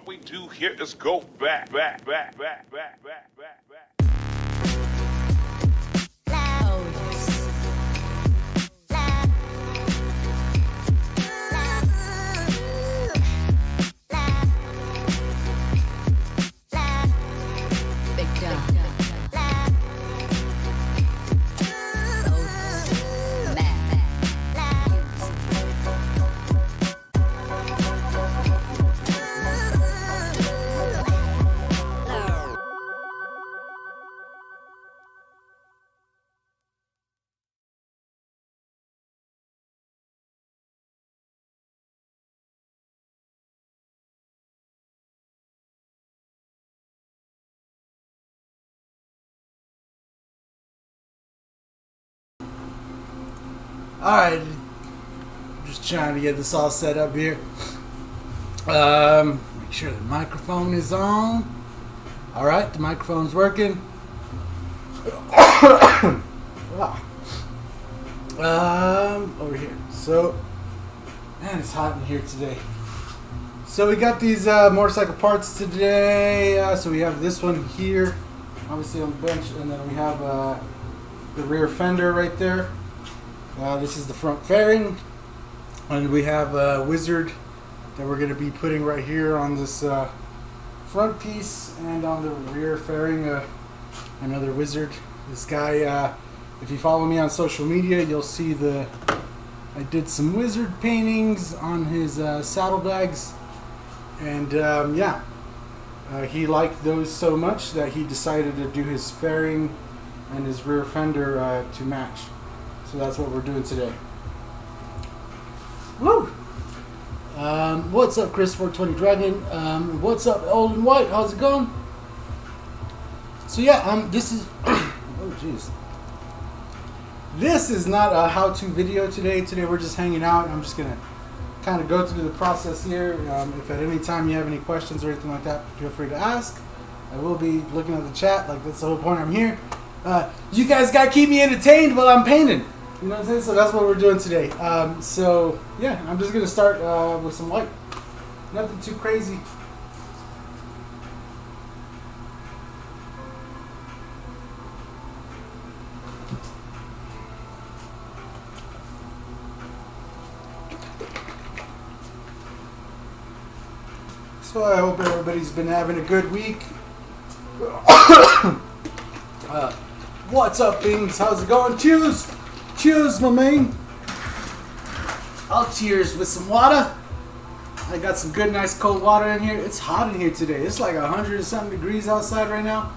what we do here is go back. Alright, just trying to get this all set up here. Make sure the microphone is on. Alright, the microphone's working. Over here. So, man, it's hot in here today. So we got these motorcycle parts today. So we have this one here, obviously on the bench, and then we have the rear fender right there. This is the front fairing, and we have a wizard that we're going to be putting right here on this front piece, and on the rear fairing another wizard. This guy, if you follow me on social media, you'll see I did some wizard paintings on his saddlebags, and he liked those so much that he decided to do his fairing and his rear fender to match. So that's what we're doing today. Woo! What's up, Chris 420 Dragon? What's up, Old and White? How's it going? So yeah, this is oh jeez. This is not a how-to video today. Today we're just hanging out. I'm just gonna kind of go through the process here. If at any time you have any questions or anything like that, feel free to ask. I will be looking at the chat. Like, that's the whole point I'm here. You guys gotta keep me entertained while I'm painting. You know what I'm saying? So that's what we're doing today. So yeah, I'm just gonna start with some white. Nothing too crazy. So I hope everybody's been having a good week. What's up, things? How's it going? Cheers! Cheers, my man. I'll cheers with some water. I got some good, nice, cold water in here. It's hot in here today. It's like 100 and something degrees outside right now.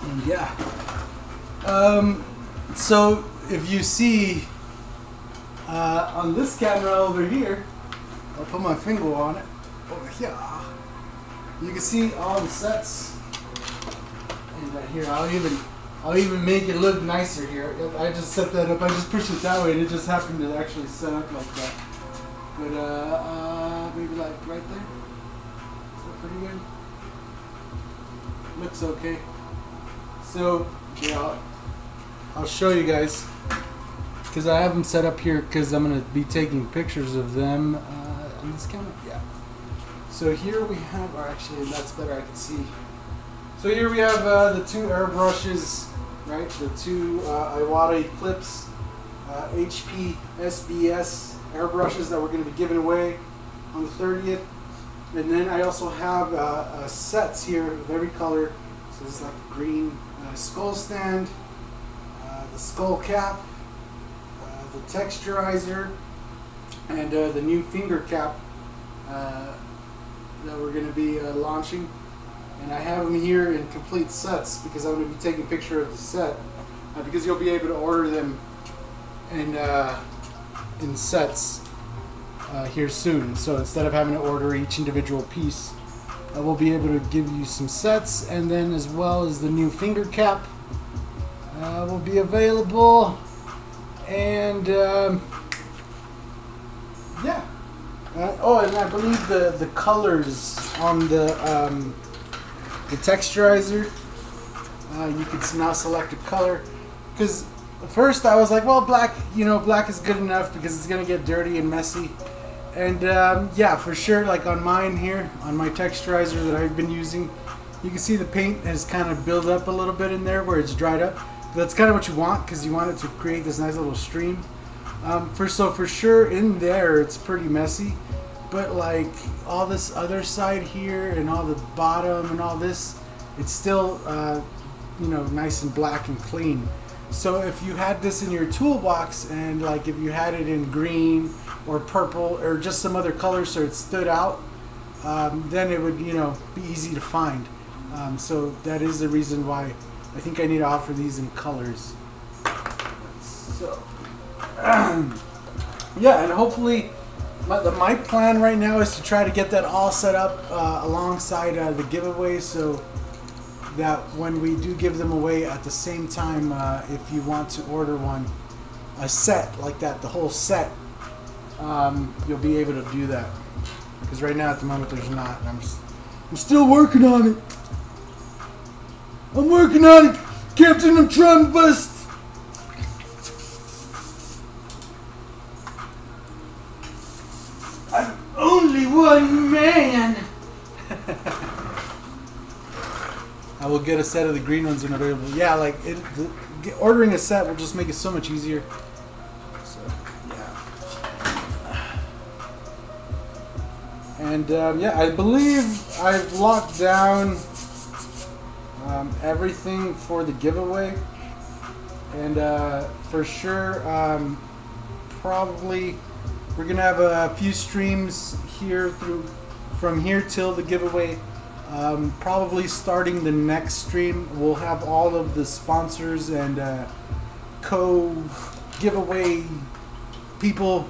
And yeah. So if you see on this camera over here, I'll put my finger on it. Over here, you can see all the sets. And right here, I'll even make it look nicer here. I just set that up. I just pushed it that way, and it just happened to actually set up like that. But maybe like right there. Is that pretty good? Looks okay. So yeah, I'll show you guys, because I have them set up here because I'm gonna be taking pictures of them on this camera. Yeah. So here we have, or actually that's better, I can see. So here we have the two airbrushes, right? The two Iwata Eclipse HP SBS airbrushes that we're going to be giving away on the 30th. And then I also have sets here of every color. So this is like the green skull stand, the skull cap, the texturizer, and the new finger cap that we're going to be launching. And I have them here in complete sets because I'm going to be taking a picture of the set, because you'll be able to order them in sets here soon. So instead of having to order each individual piece, I will be able to give you some sets, and then as well as the new finger cap will be available. And yeah. Oh, and I believe the colors on the texturizer, you can now select a color, because first I was like, well, black, black is good enough because it's gonna get dirty and messy. And yeah, for sure, like on mine here, on my texturizer that I've been using, you can see the paint has kind of built up a little bit in there where it's dried up. But that's kind of what you want because you want it to create this nice little stream. So for sure in there it's pretty messy, but like all this other side here and all the bottom and all this, it's still nice and black and clean. So if you had this in your toolbox and like if you had it in green or purple or just some other color so it stood out, then it would be easy to find. So that is the reason why I think I need to offer these in colors. So yeah, and hopefully my plan right now is to try to get that all set up alongside the giveaway, so that when we do give them away at the same time, if you want to order a set like that, the whole set, you'll be able to do that. Because right now at the moment there's not. I'm still working on it. I'm working on it, Captain. I'm trying to bust. I'm only one man. I will get a set of the green ones when available. Yeah, like ordering a set will just make it so much easier. So yeah. And yeah, I believe I've locked down everything for the giveaway, and for sure, probably we're gonna have a few streams here from here till the giveaway. Probably starting the next stream, we'll have all of the sponsors and co-giveaway people,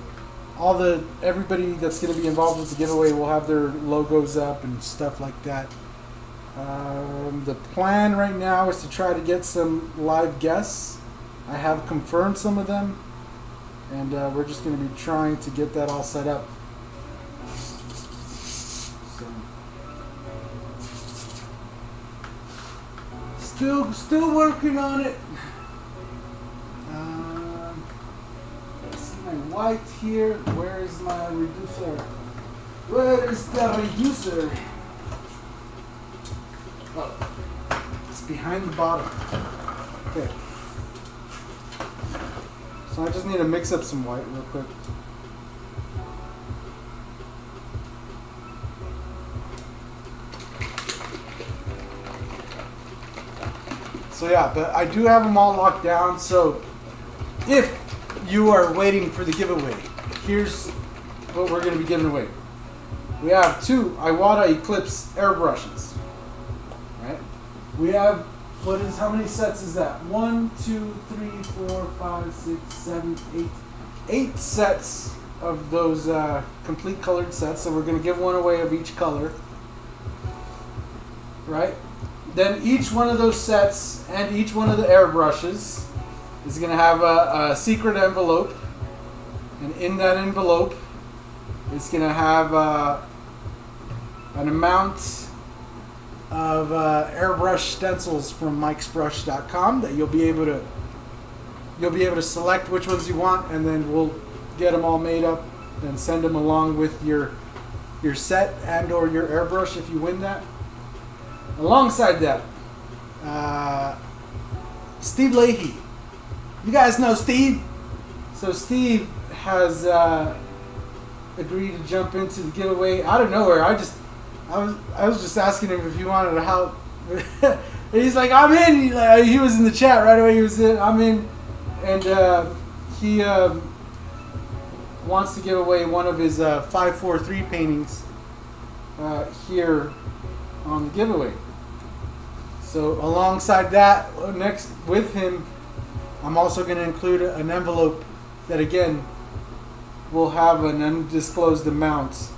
everybody that's going to be involved with the giveaway will have their logos up and stuff like that. The plan right now is to try to get some live guests. I have confirmed some of them, and we're just going to be trying to get that all set up. Still working on it. Let's see my white here. Where is my reducer? Where is the reducer? Oh, it's behind the bottom. Okay. So I just need to mix up some white real quick. So yeah, but I do have them all locked down. So if you are waiting for the giveaway, here's what we're going to be giving away. We have 2 Iwata Eclipse airbrushes. Right? We have, how many sets is that? 1, 2, 3, 4, 5, 6, 7, 8. 8 sets of those complete colored sets. So we're going to give one away of each color. Right? Then each one of those sets and each one of the airbrushes is going to have a secret envelope. And in that envelope, it's going to have an amount of airbrush stencils from mikesbrush.com that you'll be able to select which ones you want, and then we'll get them all made up and send them along with your set and or your airbrush if you win that. Alongside that, Steve Leahy. You guys know Steve? So Steve has agreed to jump into the giveaway out of nowhere. I was just asking him if he wanted to help. And he's like, I'm in. He was in the chat right away. He was in. I'm in. And he wants to give away one of his 543 paintings here on the giveaway. So alongside that, next with him, I'm also going to include an envelope that again will have an undisclosed amount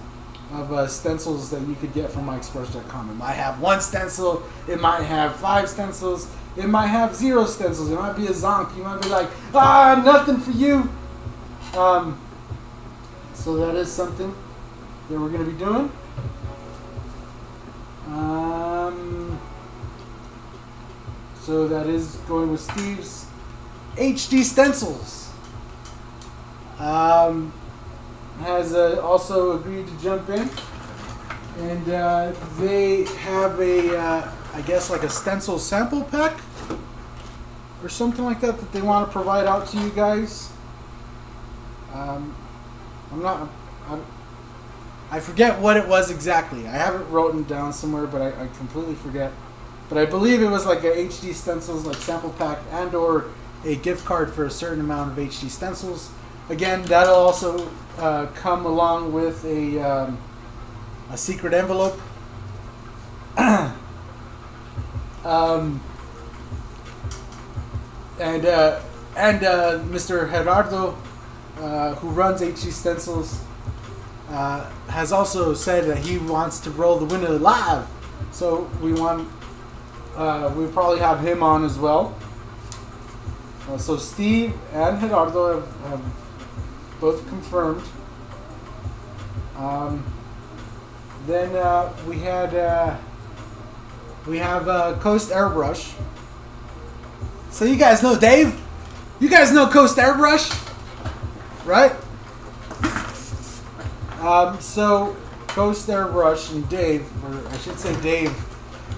of stencils that you could get from mikesbrush.com. It might have 1 stencil, it might have 5 stencils, it might have 0 stencils, it might be a zonk. You might be like, nothing for you. So that is something that we're going to be doing. So that is going with Steve's HD Stencils has also agreed to jump in, and they have a, I guess like a stencil sample pack or something like that that they want to provide out to you guys. I forget what it was exactly. I have it written down somewhere, but I completely forget. But I believe it was like a HD Stencils like sample pack and or a gift card for a certain amount of HD Stencils. Again, that'll also come along with a secret envelope. And Mr. Gerardo, who runs HD Stencils, has also said that he wants to roll the winner live. So we'll probably have him on as well. So Steve and Gerardo have both confirmed. Then we have Coast Airbrush. So you guys know Dave? You guys know Coast Airbrush? Right? So Coast Airbrush and Dave, or I should say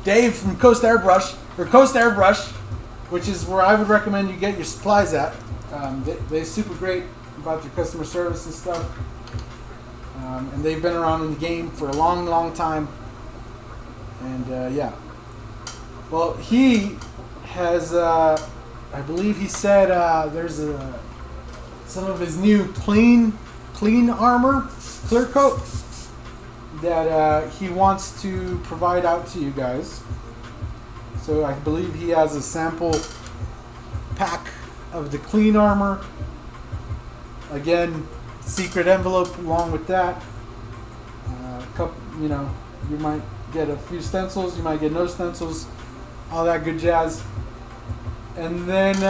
Dave from Coast Airbrush, which is where I would recommend you get your supplies at. They're super great about their customer service and stuff. And they've been around in the game for a long, long time. And yeah. Well, he has, I believe he said there's some of his new clean armor, clear coat, that he wants to provide out to you guys. So I believe he has a sample pack of the clean armor. Again, secret envelope along with that. You might get a few stencils, you might get no stencils, all that good jazz. And then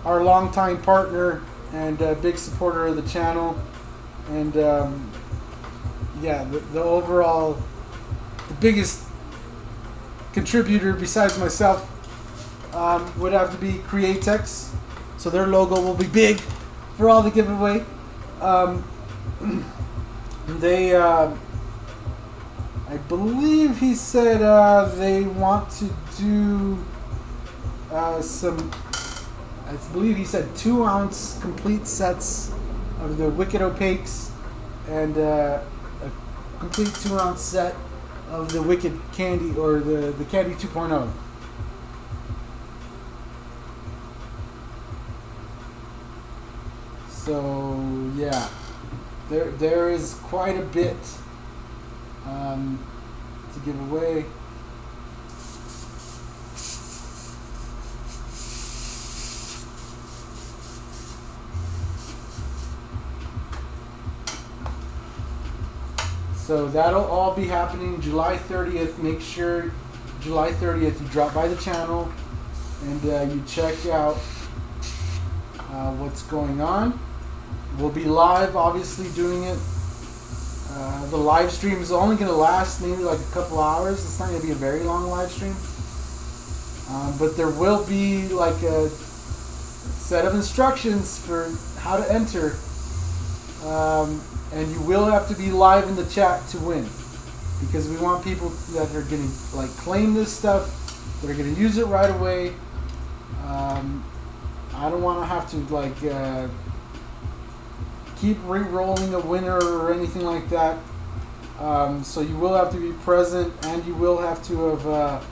our longtime partner and big supporter of the channel, and yeah, the overall, the biggest contributor besides myself would have to be Createx. So their logo will be big for all the giveaway. They, I believe he said they want to do some, I believe he said 2-ounce complete sets of the Wicked Opaques and a complete 2-ounce set of the Wicked Candy, or the Candy 2.0. So yeah, there is quite a bit to give away. So that'll all be happening July 30th. Make sure July 30th you drop by the channel and you check out what's going on. We'll be live, obviously, doing it. The live stream is only going to last maybe like a couple hours. It's not going to be a very long live stream. But there will be like a set of instructions for how to enter. And you will have to be live in the chat to win, because we want people that are going to like claim this stuff, that are going to use it right away. I don't want to have to like keep re-rolling a winner or anything like that. So you will have to be present, and you will have to have,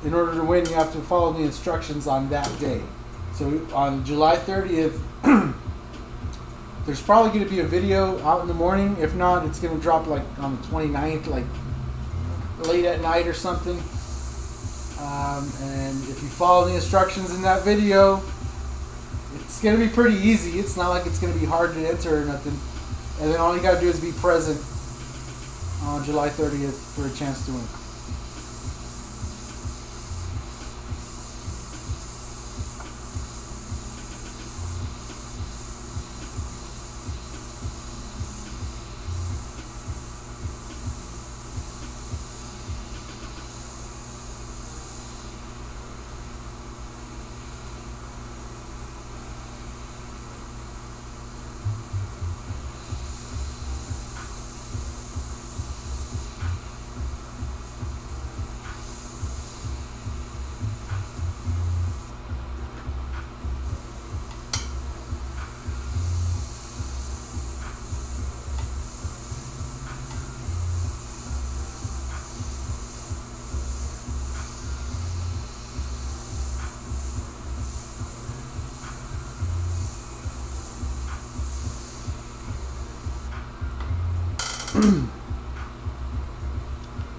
in order to win, you have to follow the instructions on that day. So on July 30th, there's probably going to be a video out in the morning. If not, it's going to drop like on the 29th, like late at night or something. And if you follow the instructions in that video, it's going to be pretty easy. It's not like it's going to be hard to enter or nothing. And then all you got to do is be present on July 30th for a chance to win.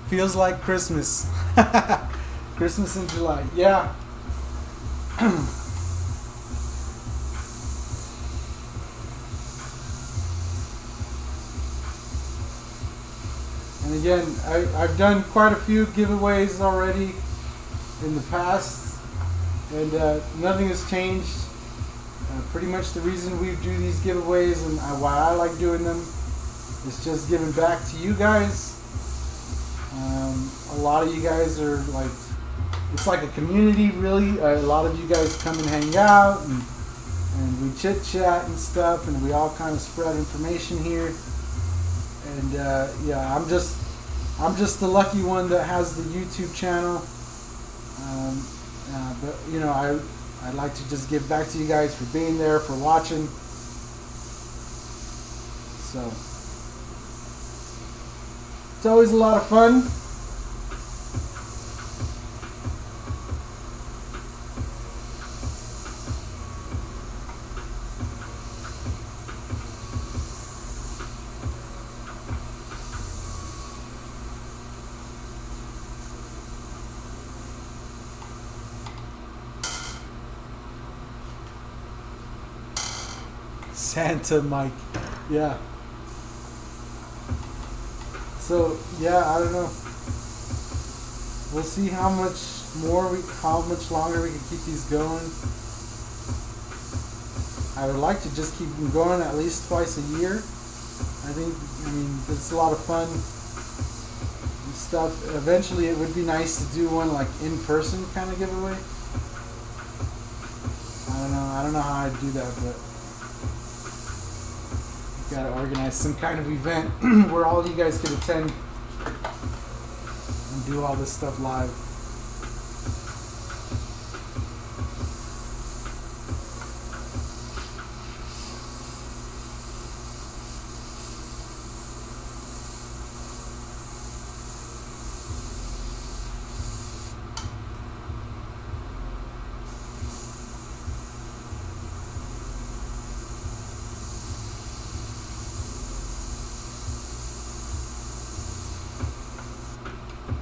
Feels like Christmas. Christmas in July. Yeah. And again, I've done quite a few giveaways already in the past, and nothing has changed. Pretty much the reason we do these giveaways and why I like doing them is just giving back to you guys. A lot of you guys are like, it's like a community really. A lot of you guys come and hang out, and we chit chat and stuff, and we all kind of spread information here. And yeah, I'm just the lucky one that has the YouTube channel. But you know, I'd like to just give back to you guys for being there, for watching. So it's always a lot of fun. Santa Mike, yeah. So yeah, I don't know. We'll see how much longer we can keep these going. I would like to just keep them going at least twice a year. I mean, it's a lot of fun and stuff. Eventually, it would be nice to do one like in person kind of giveaway. I don't know how I'd do that, but. Got to organize some kind of event where all you guys could attend and do all this stuff live.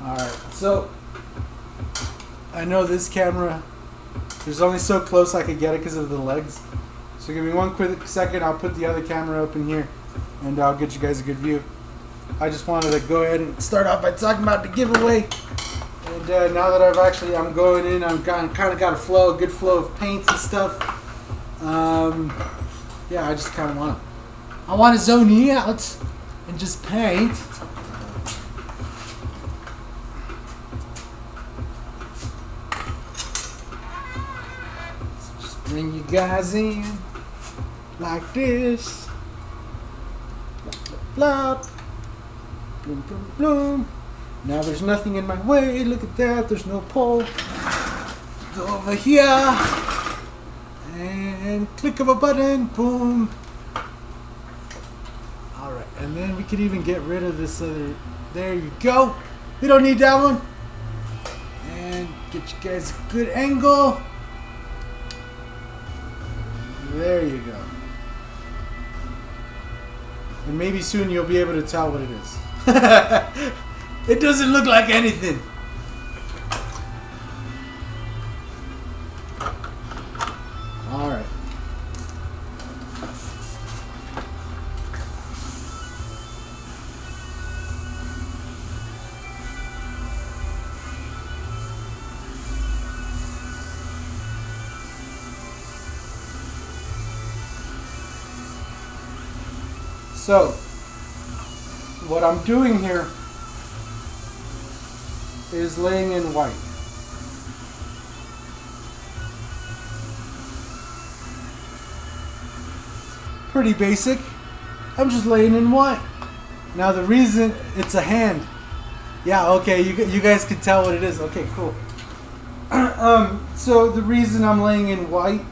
Alright, so I know this camera, there's only so close I could get it because of the legs. So give me one quick second, I'll put the other camera up in here and I'll get you guys a good view. I just wanted to go ahead and start off by talking about the giveaway. And now that I'm going in, I've kind of got a good flow of paints and stuff. Yeah, I just kind of want to zone out and just paint. Bring you guys in like this. Blah, blah, blah. Bloom, bloom, bloom. Now there's nothing in my way. Look at that. There's no pole. Go over here. And click of a button. Boom. Alright. And then we could even get rid of this other. There you go. We don't need that one. And get you guys a good angle. There you go. And maybe soon you'll be able to tell what it is. It doesn't look like anything. Alright. So, what I'm doing here is laying in white. Pretty basic. I'm just laying in white. Now the reason it's a hand. Yeah, okay, you guys can tell what it is. Okay, cool. So the reason I'm laying in white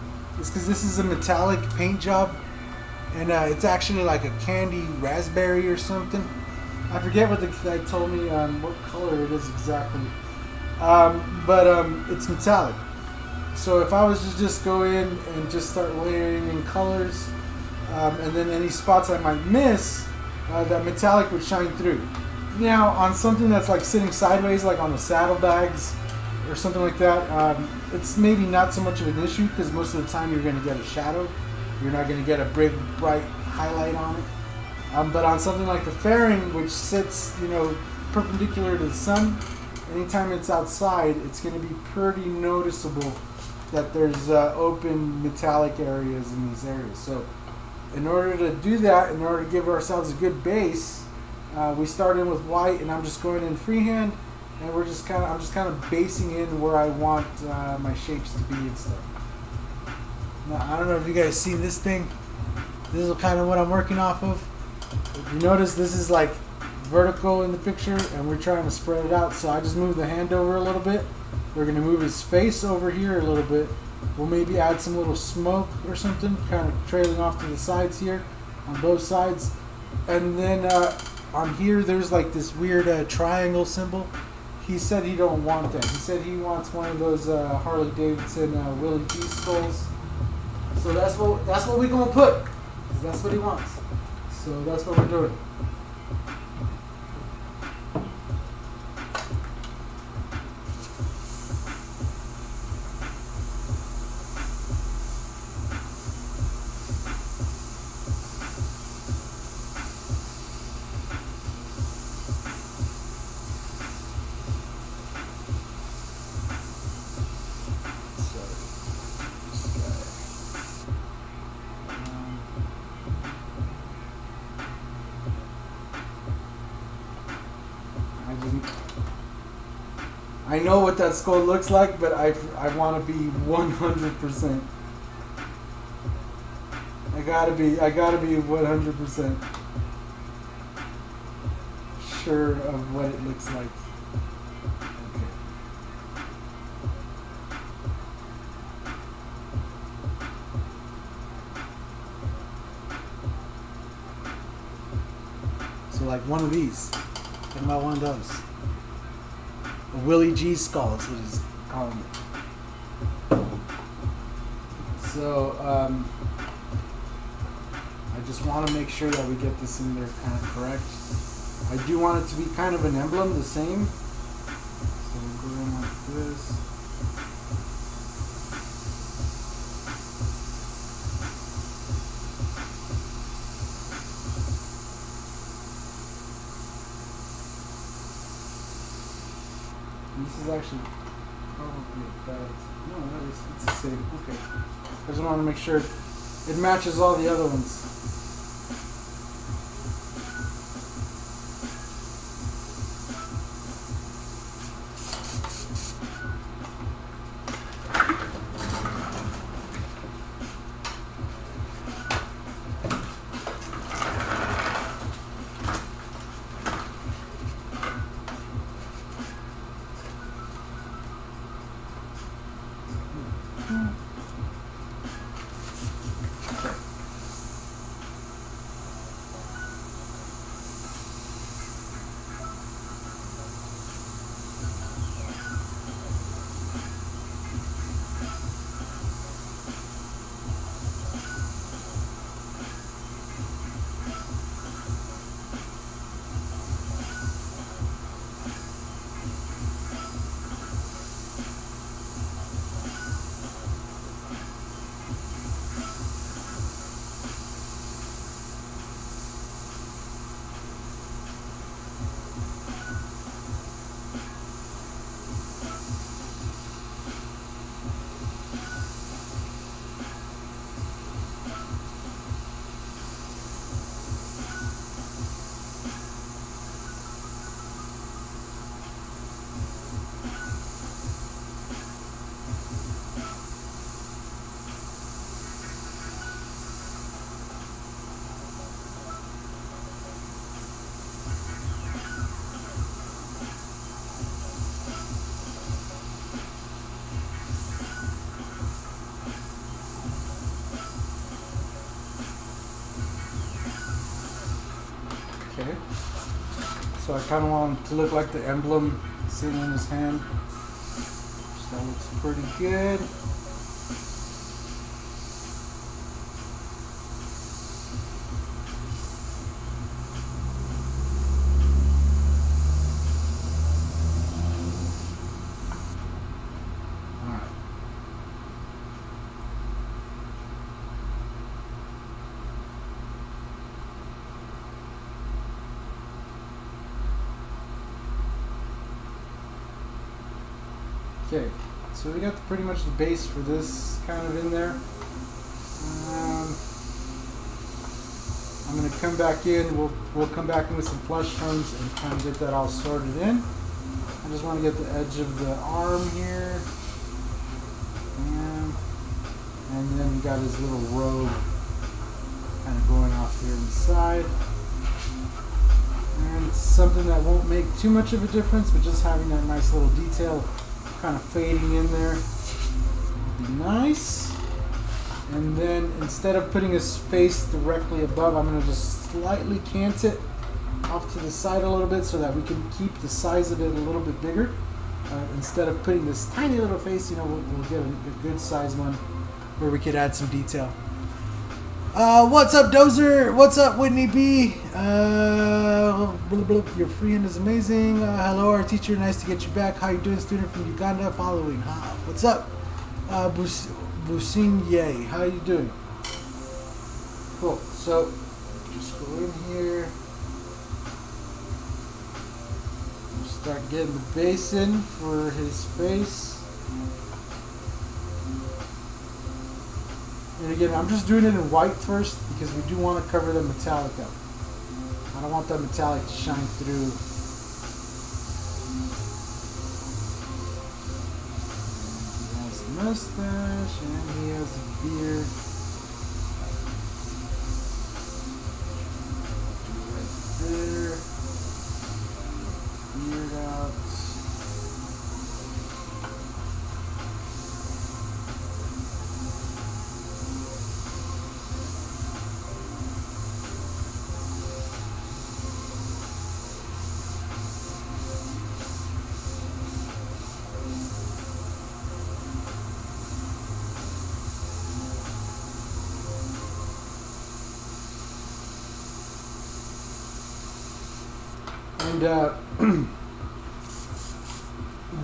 is because this is a metallic paint job. And it's actually like a candy raspberry or something. I forget what the guy told me what color it is exactly. But it's metallic. So if I was to just go in and just start layering in colors, and then any spots I might miss, that metallic would shine through. Now, on something that's like sitting sideways, like on the saddlebags or something like that, it's maybe not so much of an issue because most of the time you're going to get a shadow. You're not going to get a big, bright highlight on it. But on something like the fairing, which sits, perpendicular to the sun, anytime it's outside, it's going to be pretty noticeable that there's open metallic areas in these areas. So in order to do that, in order to give ourselves a good base, we start in with white, and I'm just going in freehand, and I'm just kind of basing in where I want my shapes to be and stuff. Now, I don't know if you guys seen this thing. This is kind of what I'm working off of. If you notice, this is like vertical in the picture, and we're trying to spread it out. So I just move the hand over a little bit. We're going to move his face over here a little bit. We'll maybe add some little smoke or something, kind of trailing off to the sides here, on both sides. And then on here, there's like this weird triangle symbol. He said he don't want that. He said he wants one of those Harley Davidson Willie G skulls. So that's what we're gonna put. 'Cause that's what he wants. So that's what we're doing. I know what that skull looks like, but I want to be 100%. I gotta be 100% sure of what it looks like. Okay. So like one of these. Think about one of those. A Willie G skull is what he's calling it. So I just want to make sure that we get this in there kind of correct. I do want it to be kind of an emblem, the same. So we'll go in like this. This is actually probably a bad. No, it's the same. Okay. I just want to make sure it matches all the other ones. Okay. So I kind of want it to look like the emblem sitting in his hand. So that looks pretty good. Okay, so we got pretty much the base for this kind of in there. I'm going to come back in. We'll come back in with some flush tones and kind of get that all sorted in. I just want to get the edge of the arm here. And then we got his little robe kind of going off here on the side. And it's something that won't make too much of a difference, but just having that nice little detail kind of fading in there would be nice. And then instead of putting his face directly above, I'm going to just slightly cant it off to the side a little bit so that we can keep the size of it a little bit bigger. Instead of putting this tiny little face, you know, we'll get a good size one where we could add some detail. What's up, Dozer? What's up, Whitney B? Your friend is amazing. Hello, our teacher. Nice to get you back. How you doing, student from Uganda? Following. What's up? Businye, how you doing? Cool. So just go in here. Start getting the base in for his face. And again, I'm just doing it in white first because we do want to cover the metallic up. I don't want that metallic to shine through. And he has a mustache and he has a beard. Right there. Beard out. And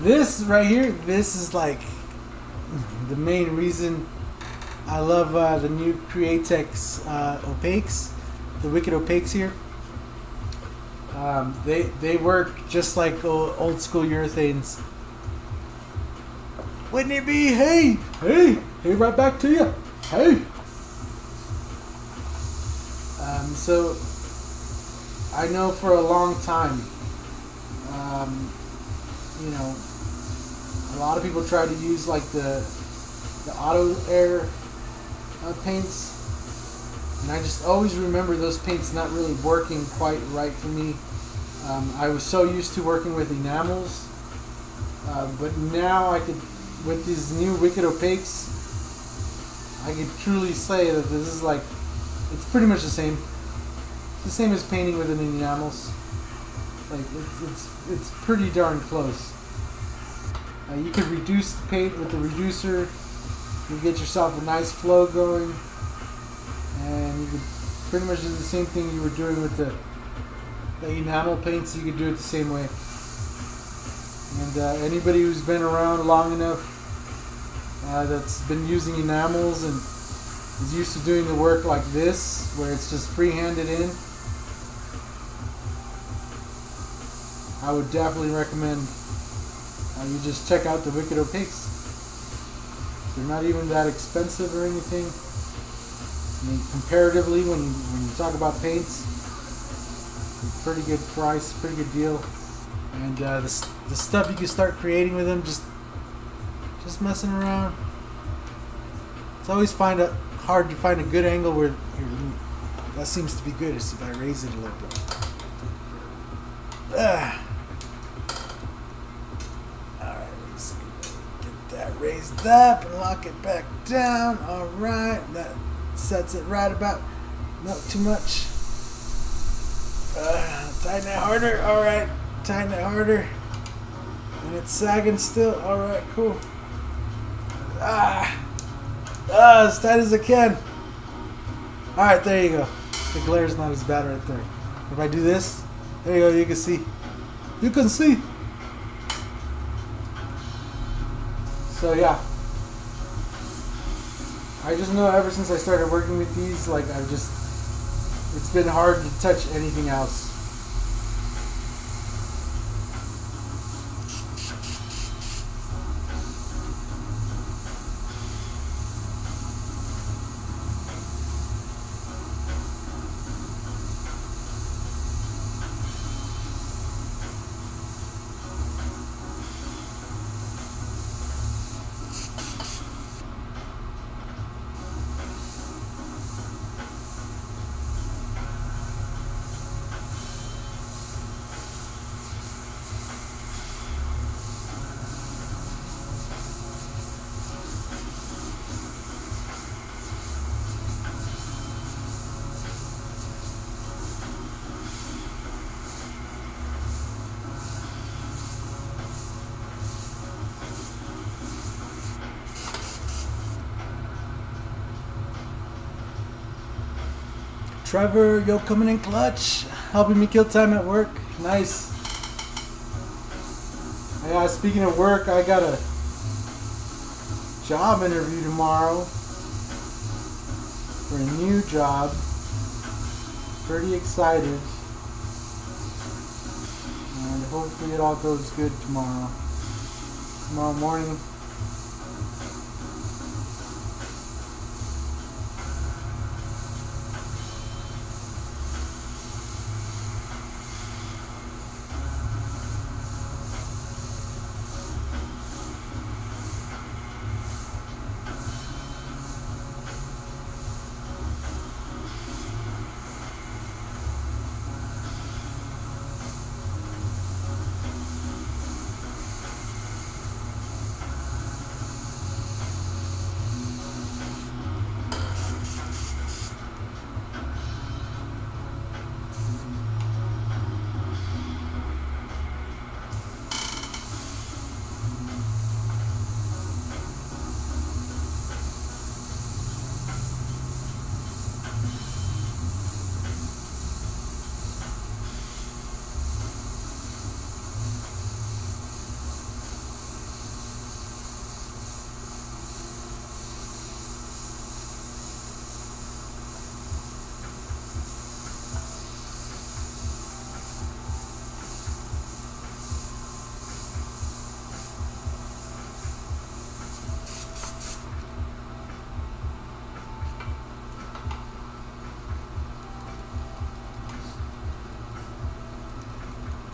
this right here, this is like the main reason I love the new Createx opaques, the Wicked Opaques here. They work just like old school urethanes. Wouldn't it be? Hey, right back to you. Hey. So I know for a long time, you know, a lot of people try to use like the auto air paints, and I just always remember those paints not really working quite right for me. I was so used to working with enamels, but now I could, with these new Wicked Opaques, I could truly say that this is like, it's pretty much the same. It's the same as painting with an enamels. Like it's pretty darn close. You could reduce the paint with the reducer. You get yourself a nice flow going, and you could pretty much do the same thing you were doing with the enamel paints. You could do it the same way. And anybody who's been around long enough, that's been using enamels and is used to doing the work like this, where it's just free-handed in, I would definitely recommend you just check out the Wicked Opaques. They're not even that expensive or anything. I mean, comparatively, when you talk about paints, pretty good price, pretty good deal. And the stuff you can start creating with them, just messing around. It's always hard to find a good angle where that seems to be good. Is if I raise it a little bit. Alright, let's get that raised up and lock it back down. Alright, that sets it right about, not too much. Tighten it harder. Alright, tighten it harder. And it's sagging still. Alright, cool. As tight as I can. Alright, there you go. The glare's not as bad right there. If I do this, there you go, you can see. You can see. So yeah. I just know ever since I started working with these, like it's been hard to touch anything else. Trevor, yo, coming in clutch, helping me kill time at work. Nice. Yeah, speaking of work, I got a job interview tomorrow for a new job. Pretty excited. And hopefully it all goes good tomorrow morning.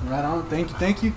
Right on. Thank you. Thank you.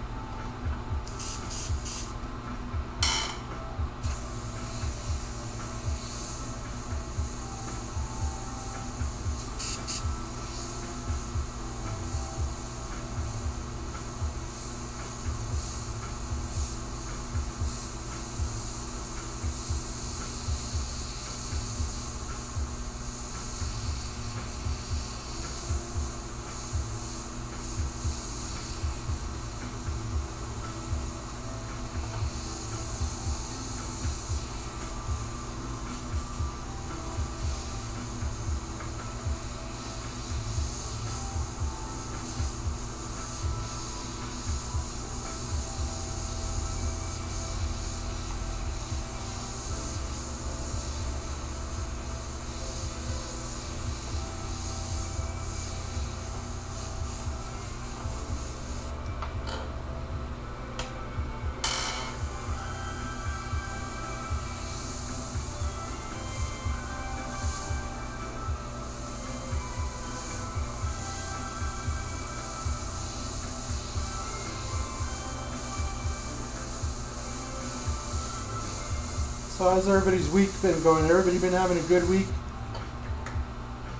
So how's everybody's week been going? Everybody been having a good week?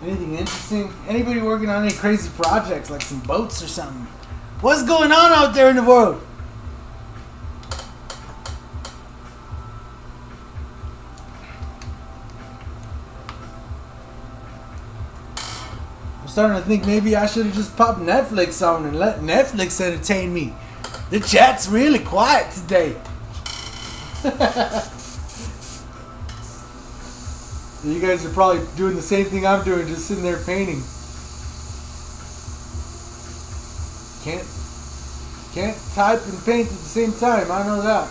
Anything interesting? Anybody working on any crazy projects like some boats or something? What's going on out there in the world? I'm starting to think maybe I should have just popped Netflix on and let Netflix entertain me. The chat's really quiet today. You guys are probably doing the same thing I'm doing, just sitting there painting. Can't type and paint at the same time, I know that.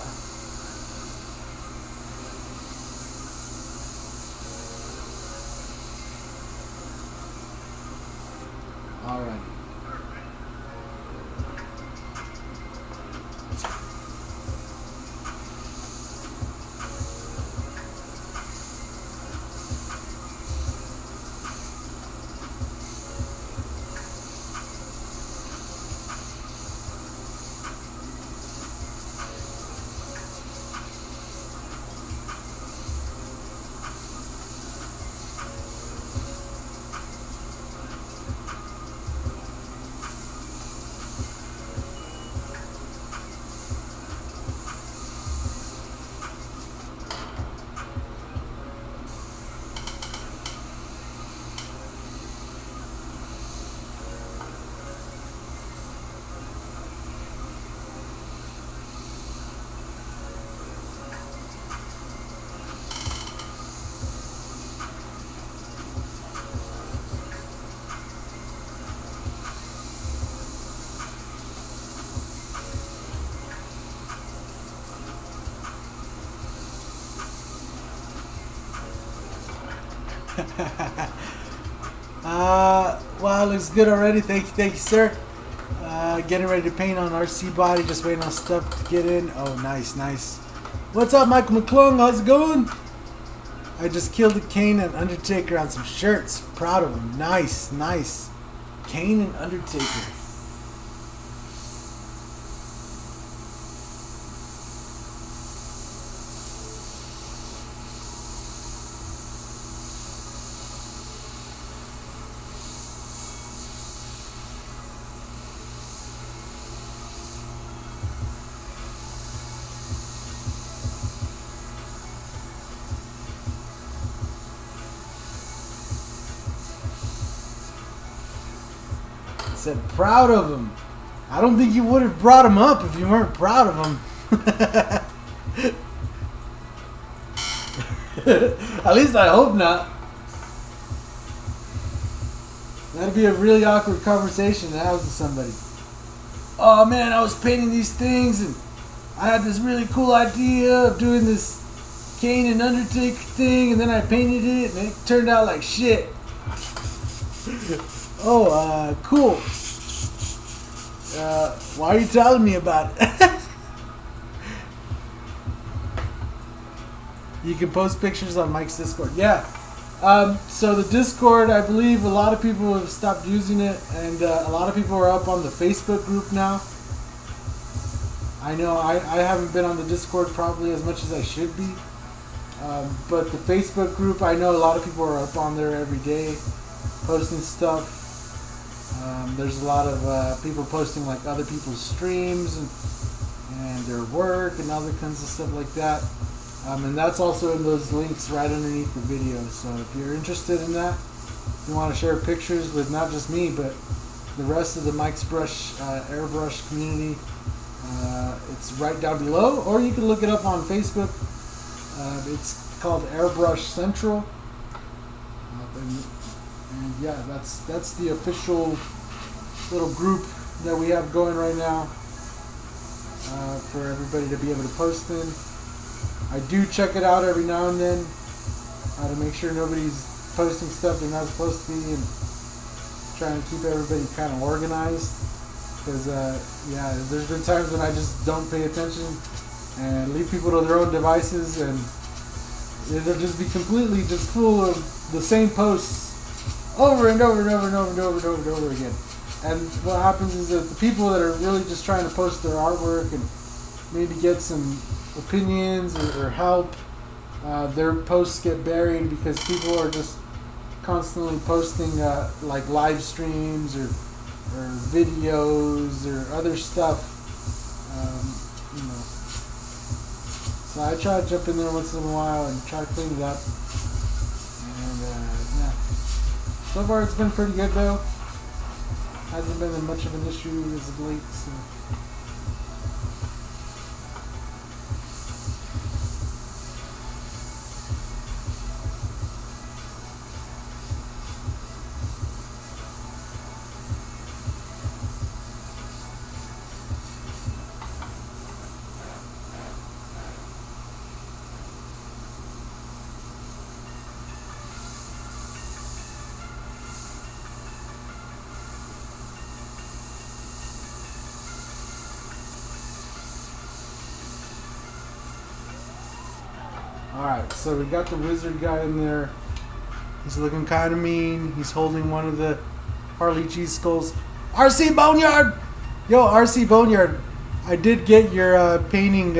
Alright. Wow, looks good already. Thank you, sir. Getting ready to paint on RC body. Just waiting on stuff to get in. Oh, nice. What's up, Michael McClung? How's it going? I just killed a Kane and Undertaker on some shirts. Proud of him. Nice. Kane and Undertaker. Said proud of him. I don't think you would have brought him up if you weren't proud of him. At least I hope not. That'd be a really awkward conversation to have with somebody. Oh man, I was painting these things and I had this really cool idea of doing this Kane and Undertaker thing, and then I painted it and it turned out like shit. Oh, cool. Why are you telling me about it? You can post pictures on Mike's Discord. Yeah. So the Discord, I believe a lot of people have stopped using it, and a lot of people are up on the Facebook group now. I know I haven't been on the Discord probably as much as I should be. But the Facebook group, I know a lot of people are up on there every day posting stuff. There's a lot of people posting like other people's streams and their work and other kinds of stuff like that. And that's also in those links right underneath the video. So if you're interested in that, if you want to share pictures with not just me, but the rest of the Mike's Brush Airbrush community, it's right down below. Or you can look it up on Facebook. It's called Airbrush Central. And yeah, that's the official little group that we have going right now for everybody to be able to post in. I do check it out every now and then to make sure nobody's posting stuff they're not supposed to be, and trying to keep everybody kind of organized. Because yeah, there's been times when I just don't pay attention and leave people to their own devices, and it'll just be completely just full of the same posts over and over again. And what happens is that the people that are really just trying to post their artwork and maybe get some opinions or help, their posts get buried because people are just constantly posting like live streams or videos or other stuff, you know. So I try to jump in there once in a while and try to clean it up. And yeah, so far it's been pretty good though. Hasn't been much of an issue as of late. So. Alright, so we got the wizard guy in there. He's looking kind of mean. He's holding one of the Harley cheese skulls. RC Boneyard! Yo, RC Boneyard, I did get your painting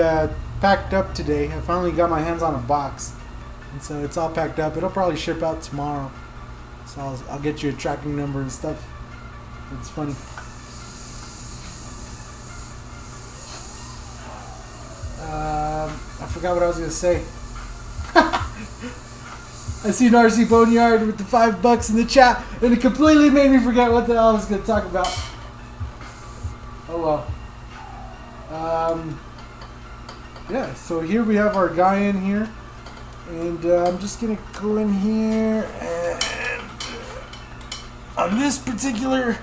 packed up today. I finally got my hands on a box. And so it's all packed up. It'll probably ship out tomorrow. So I'll get you a tracking number and stuff. It's funny. I forgot what I was going to say. I seen RC Boneyard with the $5 in the chat, and it completely made me forget what the hell I was going to talk about. Oh well. Yeah, so here we have our guy in here, and I'm just going to go in here and on this particular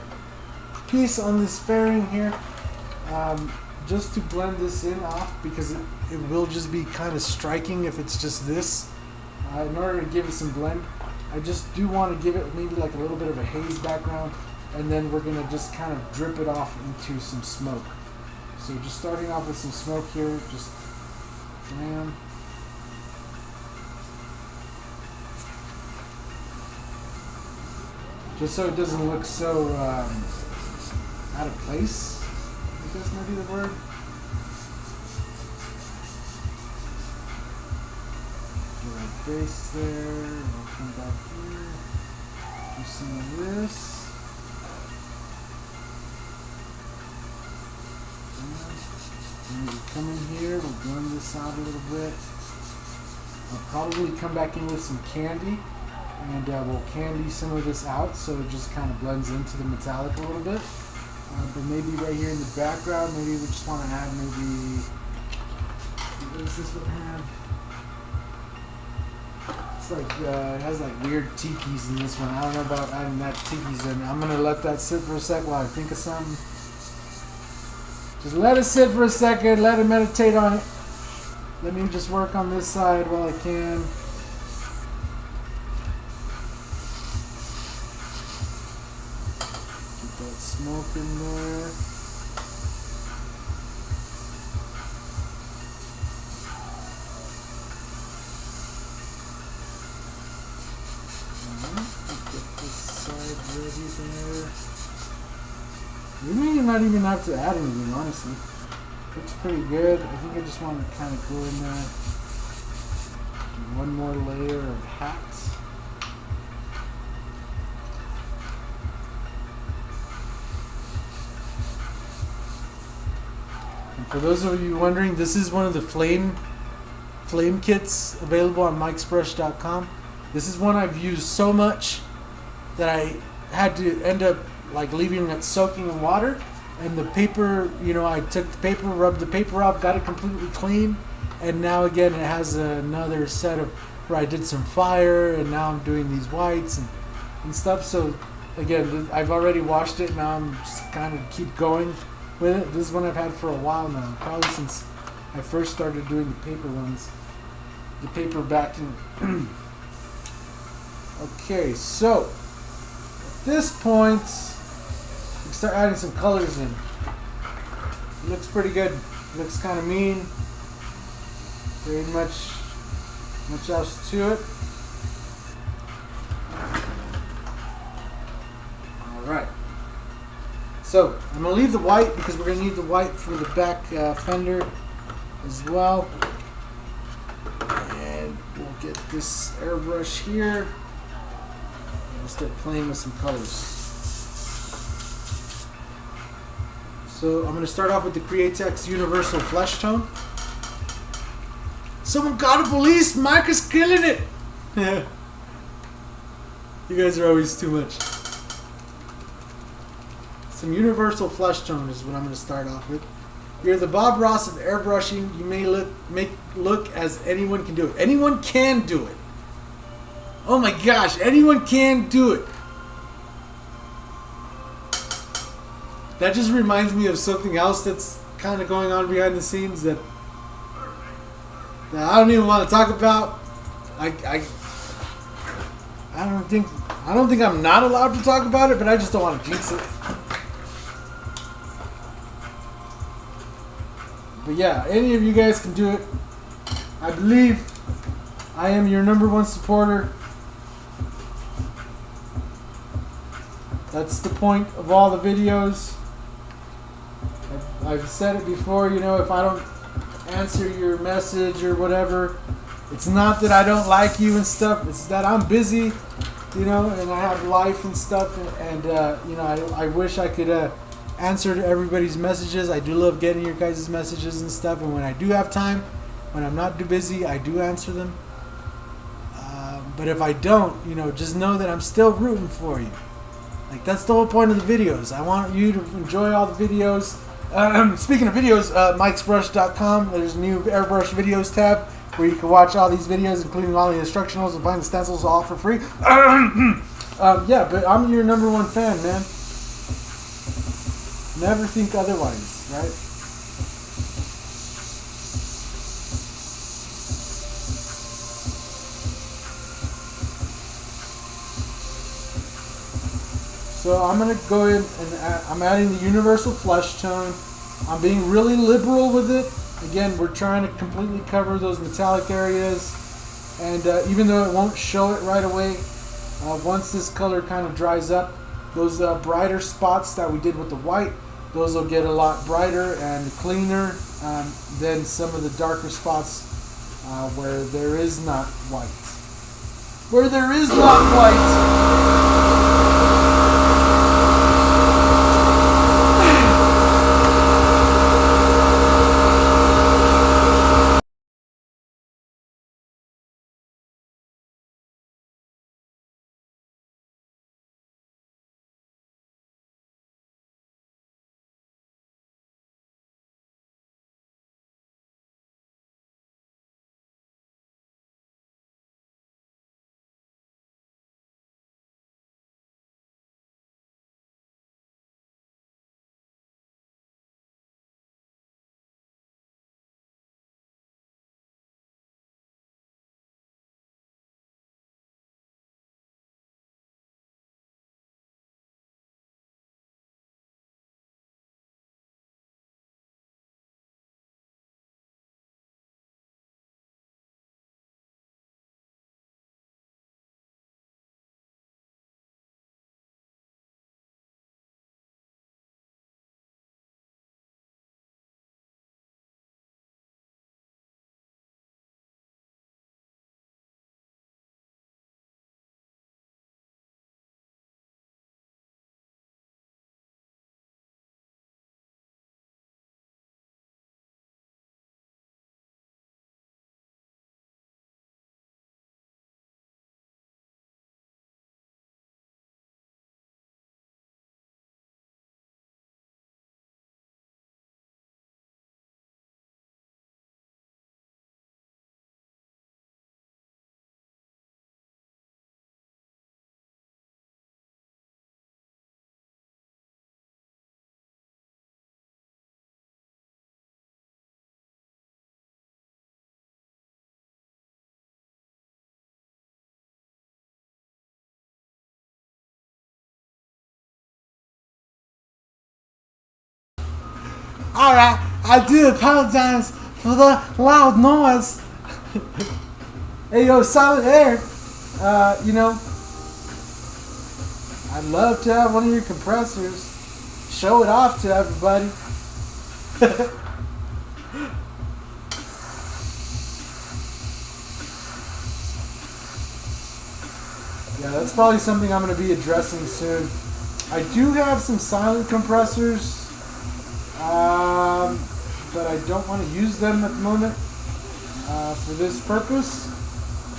piece, on this fairing here, just to blend this in off, because it will just be kind of striking if it's just this. In order to give it some blend, I just do want to give it maybe like a little bit of a haze background, and then we're going to just kind of drip it off into some smoke. So just starting off with some smoke here, just blam. Just so it doesn't look so out of place, I guess might be the word. Get our base there, and we'll come back here, do some of this. And we come in here, we'll blend this out a little bit. I'll probably come back in with some candy, and we'll candy some of this out so it just kind of blends into the metallic a little bit. But maybe right here in the background, maybe we just want to add maybe, what is this one have? It's like, it has like weird tikis in this one. I don't know about adding that tikis in. I'm going to let that sit for a sec while I think of something. Just let it sit for a second, let it meditate on it. Let me just work on this side while I can. Keep that smoke in there. Get this side ready there. We may not even have to add anything, honestly. Looks pretty good. I think I just want to kind of go in there. Do one more layer of hats. And for those of you wondering, this is one of the flame kits available on mikesbrush.com. This is one I've used so much that I had to end up like leaving it soaking in water, and the paper, you know, I took the paper, rubbed the paper off, got it completely clean, and now again it has another set of where I did some fire, and now I'm doing these whites and stuff. So again, I've already washed it. Now I'm just kind of keep going with it. This is one I've had for a while now, probably since I first started doing the paper ones, the paper backing. Okay, so at this point, we can start adding some colors in. It looks pretty good. It looks kind of mean. Very much else to it. Alright. So, I'm going to leave the white because we're going to need the white for the back fender as well. And we'll get this airbrush here. And start playing with some colors. So I'm going to start off with the Createx Universal Flesh Tone. Someone call the police! Mike is killing it! You guys are always too much. Some Universal Flesh Tone is what I'm going to start off with. You're the Bob Ross of airbrushing. You may look as anyone can do it. Anyone can do it. Oh my gosh, anyone can do it. That just reminds me of something else that's kind of going on behind the scenes that I don't even want to talk about. I don't think I'm not allowed to talk about it, but I just don't want to jinx it. But yeah, any of you guys can do it. I believe I am your #1 supporter. That's the point of all the videos. I've said it before, you know, if I don't answer your message or whatever, it's not that I don't like you and stuff, it's that I'm busy, you know, and I have life and stuff, and you know, I wish I could answer to everybody's messages. I do love getting your guys' messages and stuff, and when I do have time, when I'm not too busy, I do answer them. But if I don't, you know, just know that I'm still rooting for you. Like, that's the whole point of the videos. I want you to enjoy all the videos. Speaking of videos, mikesbrush.com, there's a new Airbrush videos tab where you can watch all these videos, including all the instructionals, and find the stencils all for free. Yeah, but I'm your #1 fan, man. Never think otherwise, right? So I'm going to go in and I'm adding the universal flesh tone. I'm being really liberal with it. Again, we're trying to completely cover those metallic areas. And even though it won't show it right away, once this color kind of dries up, those brighter spots that we did with the white, those will get a lot brighter and cleaner than some of the darker spots where there is not white. Where there is not white. Alright, I do apologize for the loud noise. Hey yo, Silent Air. You know, I'd love to have one of your compressors. Show it off to everybody. Yeah, that's probably something I'm going to be addressing soon. I do have some silent compressors. But I don't want to use them at the moment for this purpose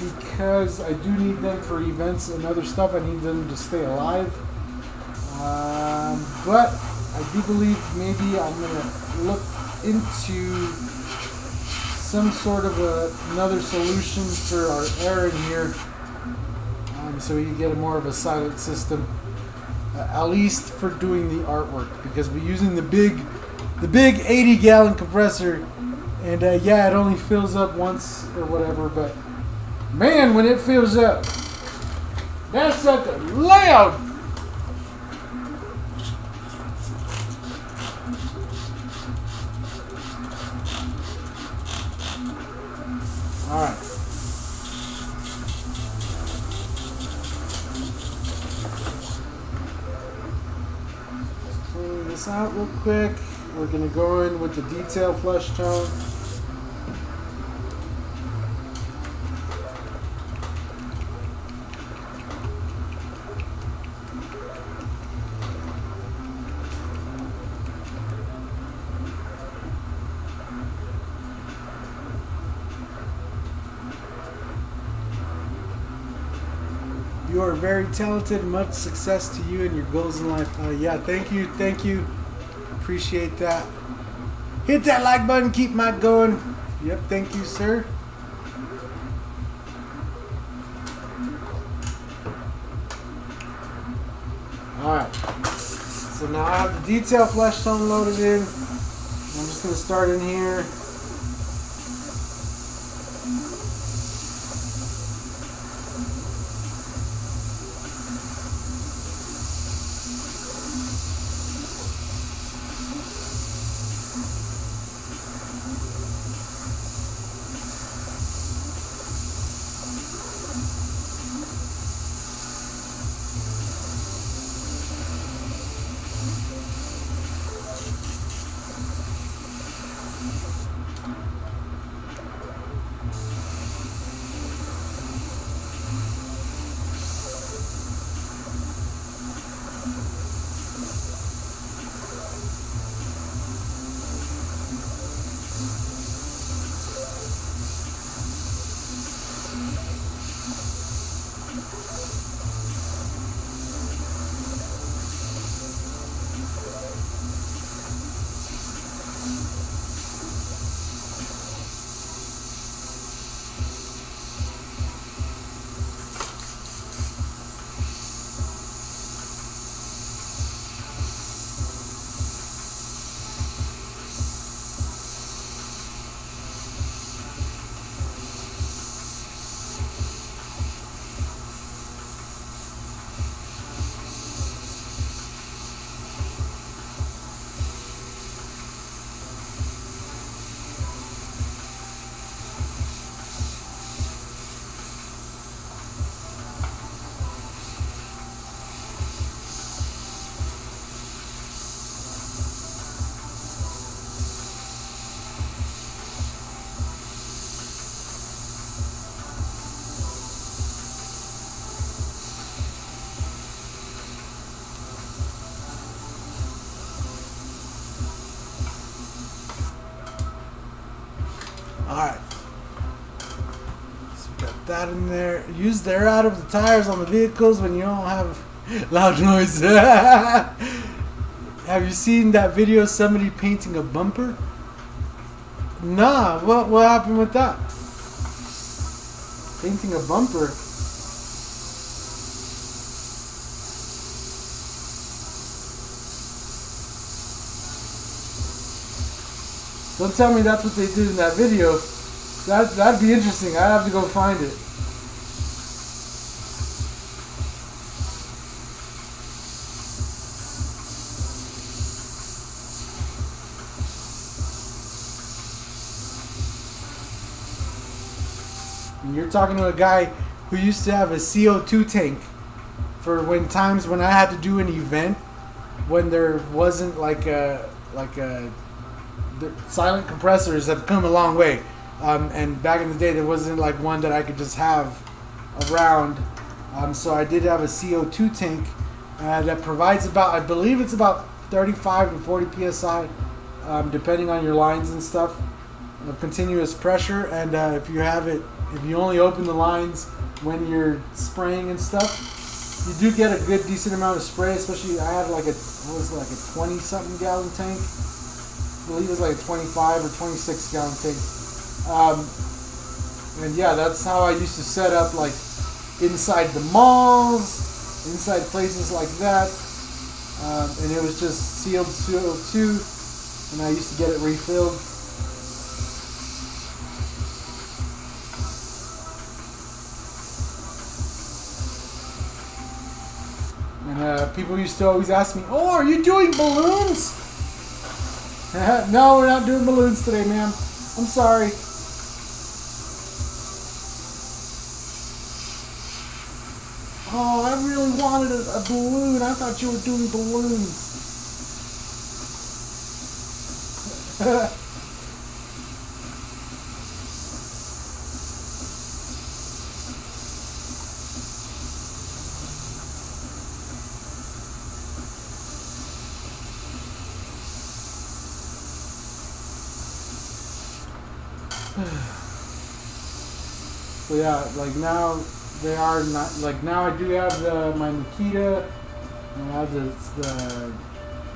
because I do need them for events and other stuff. I need them to stay alive. But I do believe maybe I'm going to look into some sort of another solution for our air in here so we can get more of a silent system, at least for doing the artwork, because we're using the big 80-gallon compressor, and yeah, it only fills up once or whatever, but man, when it fills up, that's sucker loud. All right. Just clean this out real quick. We're going to go in with the detail flesh tone. You are very talented. Much success to you and your goals in life. Yeah, thank you. Appreciate that. Hit that like button, keep my going. Yep, thank you, sir. Alright. So now I have the detail flesh tone loaded in. I'm just going to start in here. Alright. So we got that in there. Use the air out of the tires on the vehicles when you don't have loud noise. Have you seen that video of somebody painting a bumper? Nah, what happened with that? Painting a bumper? Don't tell me that's what they did in that video. That'd be interesting. I'd have to go find it. And you're talking to a guy who used to have a CO2 tank for times when I had to do an event when there wasn't the silent compressors have come a long way. And back in the day, there wasn't like one that I could just have around. So I did have a CO2 tank that provides about, I believe it's about 35 to 40 psi, depending on your lines and stuff, of continuous pressure. And if you only open the lines when you're spraying and stuff, you do get a good decent amount of spray. Especially I had like a 20 something gallon tank. I believe it was like a 25 or 26 gallon tank. And yeah, that's how I used to set up, like inside the malls, inside places like that. And it was just sealed CO2, and I used to get it refilled. And people used to always ask me, "Oh, are you doing balloons?" No, we're not doing balloons today, ma'am. I'm sorry. Oh, I really wanted a balloon. I thought you were doing balloons. So yeah, like now they are not, like now I do have my Makita, and I have the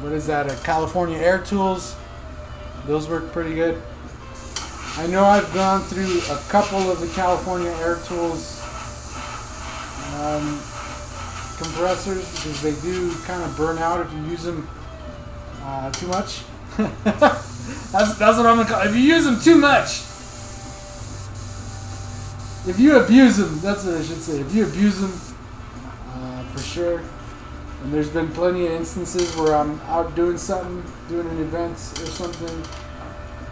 what is that, California Air Tools. Those work pretty good. I know I've gone through a couple of the California Air Tools compressors because they do kind of burn out if you use them too much. that's what I'm gonna call it. If you use them too much. If you abuse them, that's what I should say. If you abuse them, for sure. And there's been plenty of instances where I'm out doing something, doing an event or something,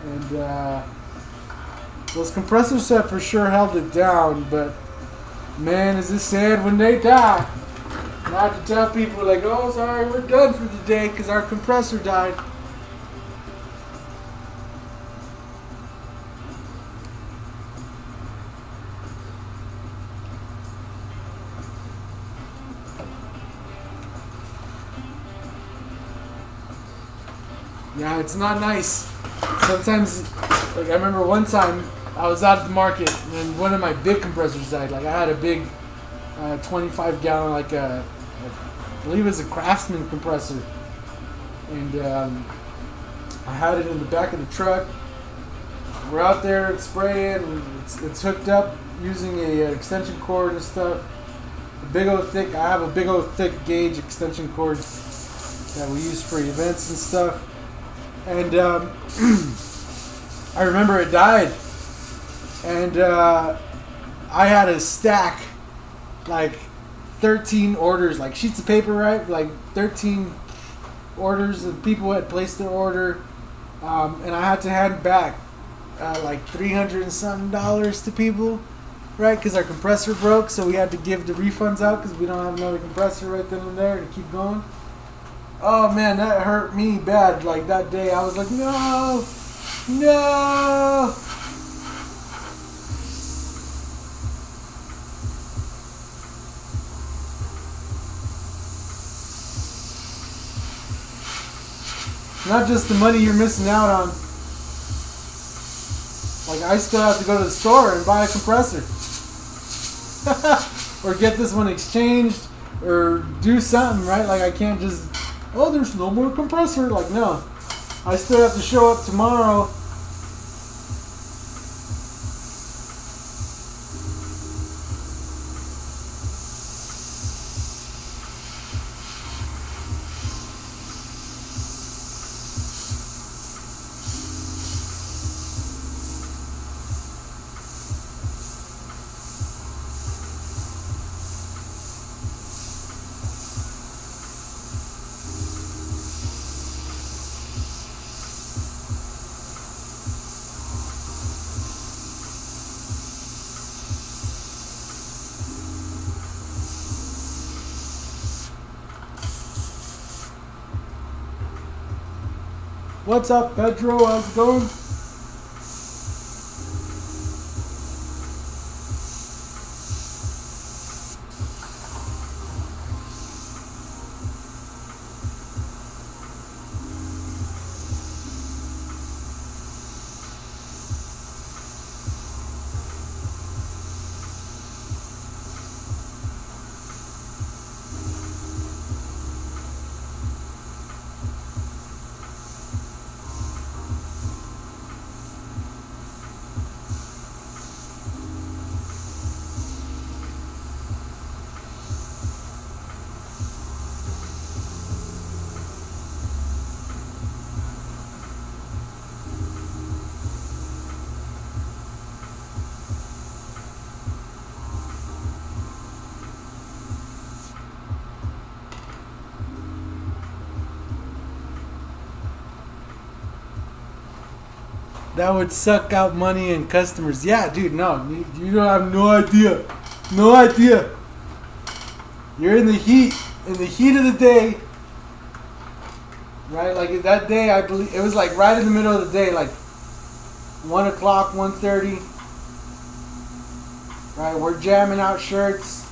and those compressors have for sure held it down. But man, is it sad when they die. And I have to tell people like, "Oh, sorry, we're done for the day because our compressor died." Yeah, it's not nice. Sometimes, like I remember one time I was out at the market and one of my big compressors died. Like I had a big 25 gallon, like I believe it was a Craftsman compressor, and I had it in the back of the truck. We're out there spraying, and it's hooked up using a extension cord and stuff. I have a big old thick gauge extension cord that we use for events and stuff. And I remember it died, and I had a stack, like 13 orders, like sheets of paper, right? Like 13 orders, and people had placed their order, and I had to hand back like $300 and something to people, right? Because our compressor broke, so we had to give the refunds out because we don't have another compressor right then and there to keep going. Oh man, that hurt me bad. Like that day, I was like, no. Not just the money you're missing out on. Like I still have to go to the store and buy a compressor. Or get this one exchanged or do something, right? Like I can't just, oh, there's no more compressor. Like no, I still have to show up tomorrow. What's up, Pedro? How's it going? That would suck out money and customers. Yeah, dude, no. You don't have no idea. No idea. You're in the heat of the day. Right? Like that day, I believe, it was like right in the middle of the day, like 1 o'clock, 1:30. Right? We're jamming out shirts.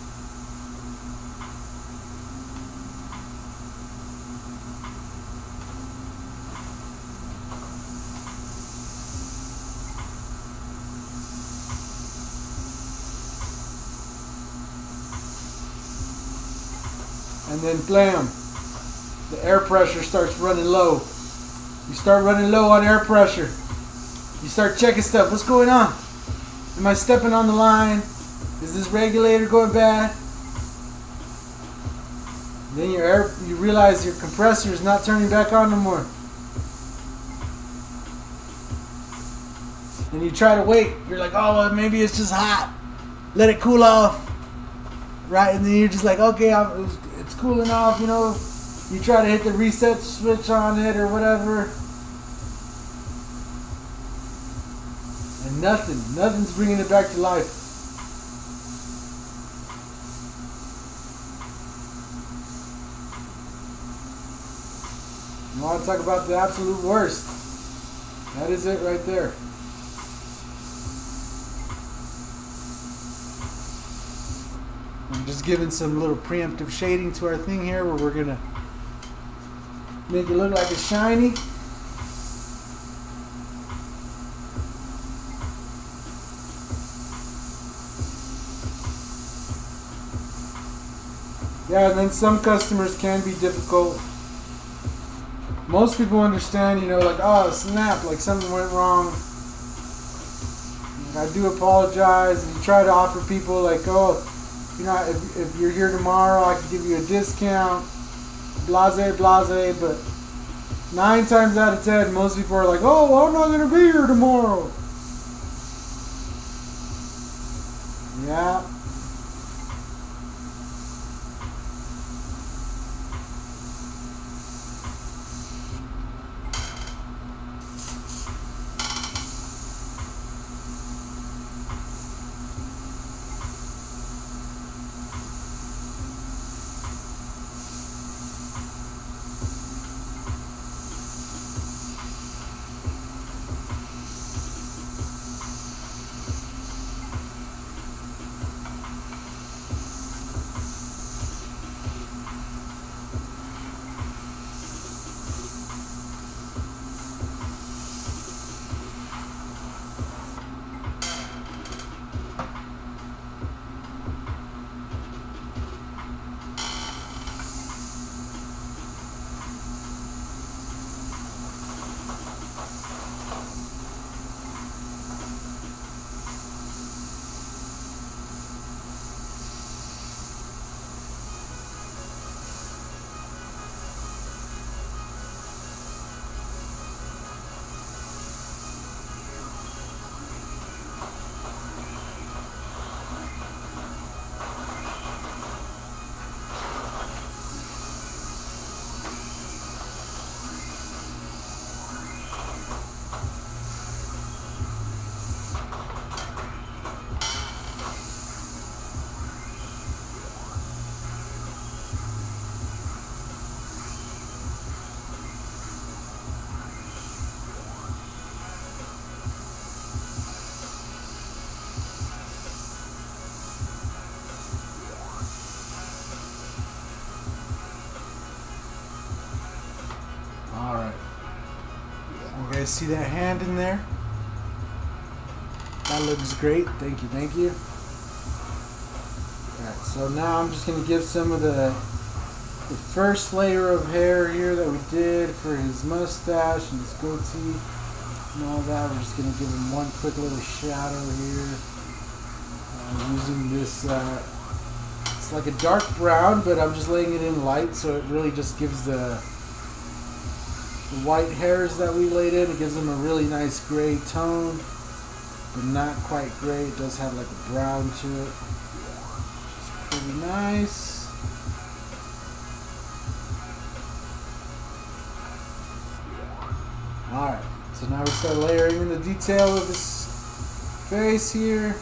And then blam, the air pressure starts running low. You start running low on air pressure. You start checking stuff. What's going on? Am I stepping on the line? Is this regulator going bad? And then you realize your compressor is not turning back on no more. And you try to wait. You're like, oh, well, maybe it's just hot. Let it cool off. Right? And then you're just like, okay, it's cooling off, you know. You try to hit the reset switch on it or whatever. And nothing's bringing it back to life. You want to talk about the absolute worst? That is it right there. I'm just giving some little preemptive shading to our thing here where we're going to make it look like it's shiny. Yeah, and then some customers can be difficult. Most people understand, you know, like, oh, snap, like something went wrong. I do apologize. And you try to offer people like, oh, you know, if you're here tomorrow, I can give you a discount. Blase, blase. But 9 times out of 10, most people are like, oh, well, I'm not going to be here tomorrow. Yeah. guys see that hand in there? That looks great. Thank you, thank you. Alright, so now I'm just going to give some of the first layer of hair here that we did for his mustache and his goatee and all that. We're just going to give him one quick little shadow here. Using this, it's like a dark brown, but I'm just laying it in light, so it really just gives the white hairs that we laid in, it gives them a really nice gray tone, but not quite gray. It does have like a brown to it. It's pretty nice. Alright, so now we start layering in the detail of his face here.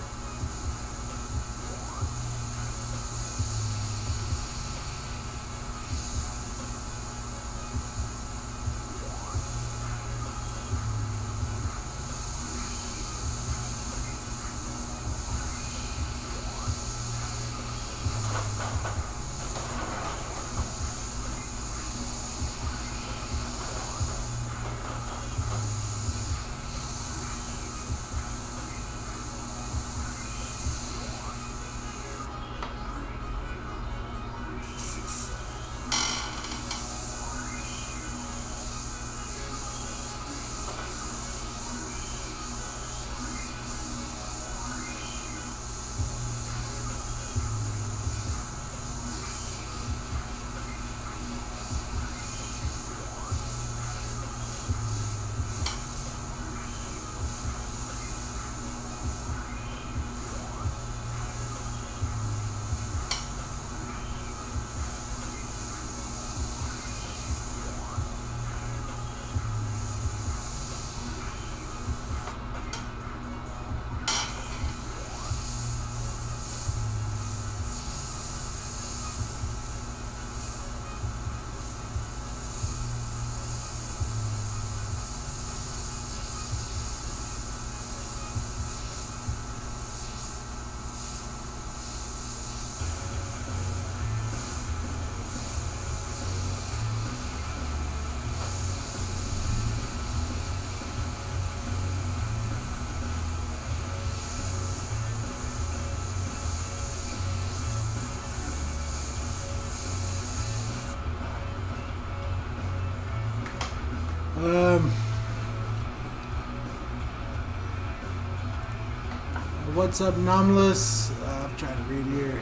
What's up, Nomless? I'm trying to read here.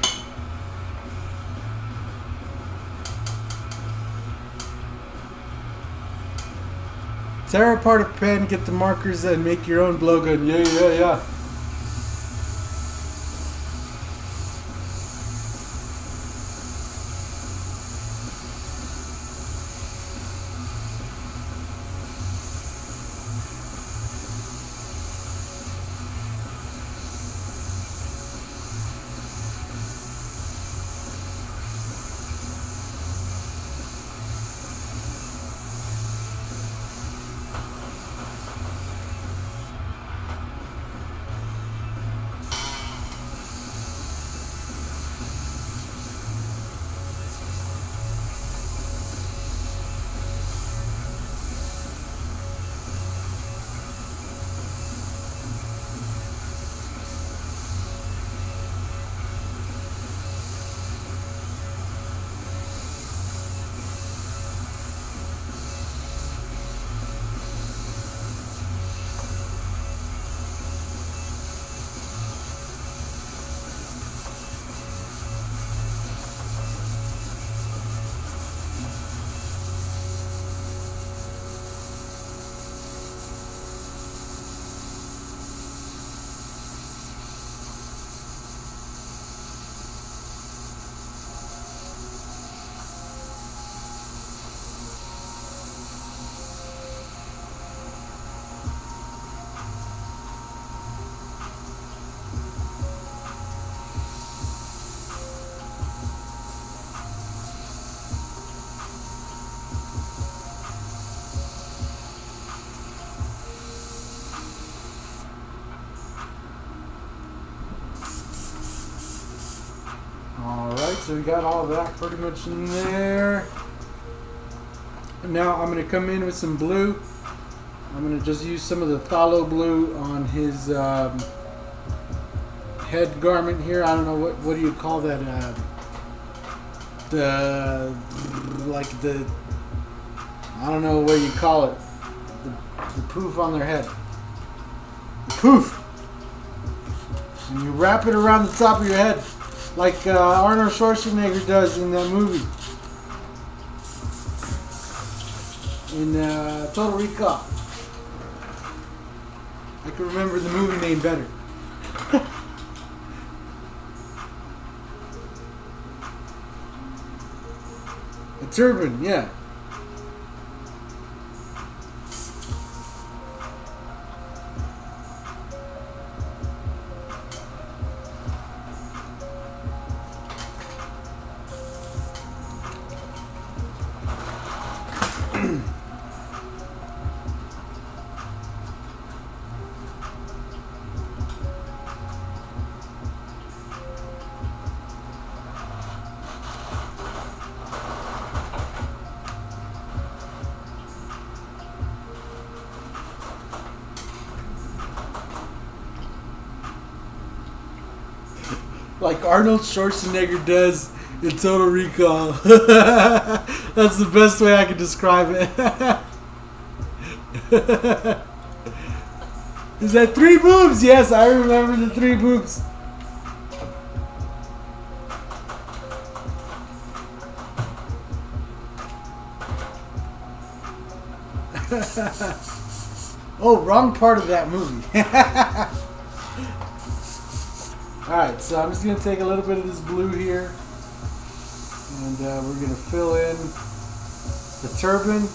Tear apart a pen, get the markers, and make your own blowgun. Yeah. Alright, so we got all that pretty much in there. Now I'm going to come in with some blue. I'm going to just use some of the phthalo blue on his head garment here. I don't know what do you call that? I don't know what you call it. The poof on their head. The poof. And you wrap it around the top of your head, like Arnold Schwarzenegger does in that movie. In Total Recall. I can remember the movie name better. A turban, yeah. Like Arnold Schwarzenegger does in Total Recall. That's the best way I can describe it. Is that 3 boobs? Yes, I remember the 3 boobs. Oh, wrong part of that movie. Alright, so I'm just going to take a little bit of this blue here, and we're going to fill in the turban.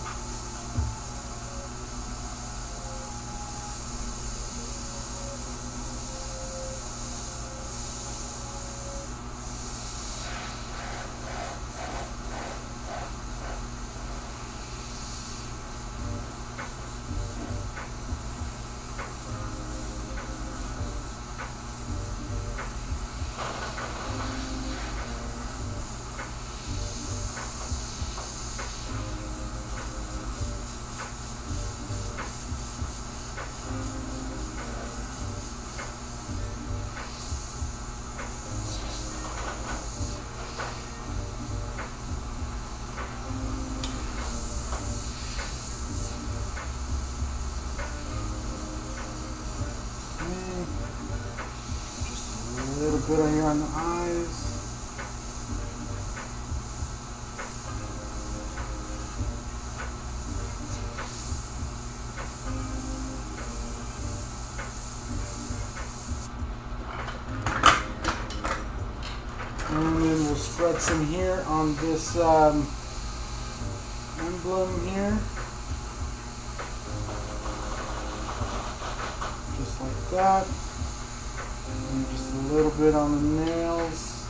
A little bit on here on the eyes. And then we'll spread some here on this emblem here. Just like that. And just a little bit on the nails,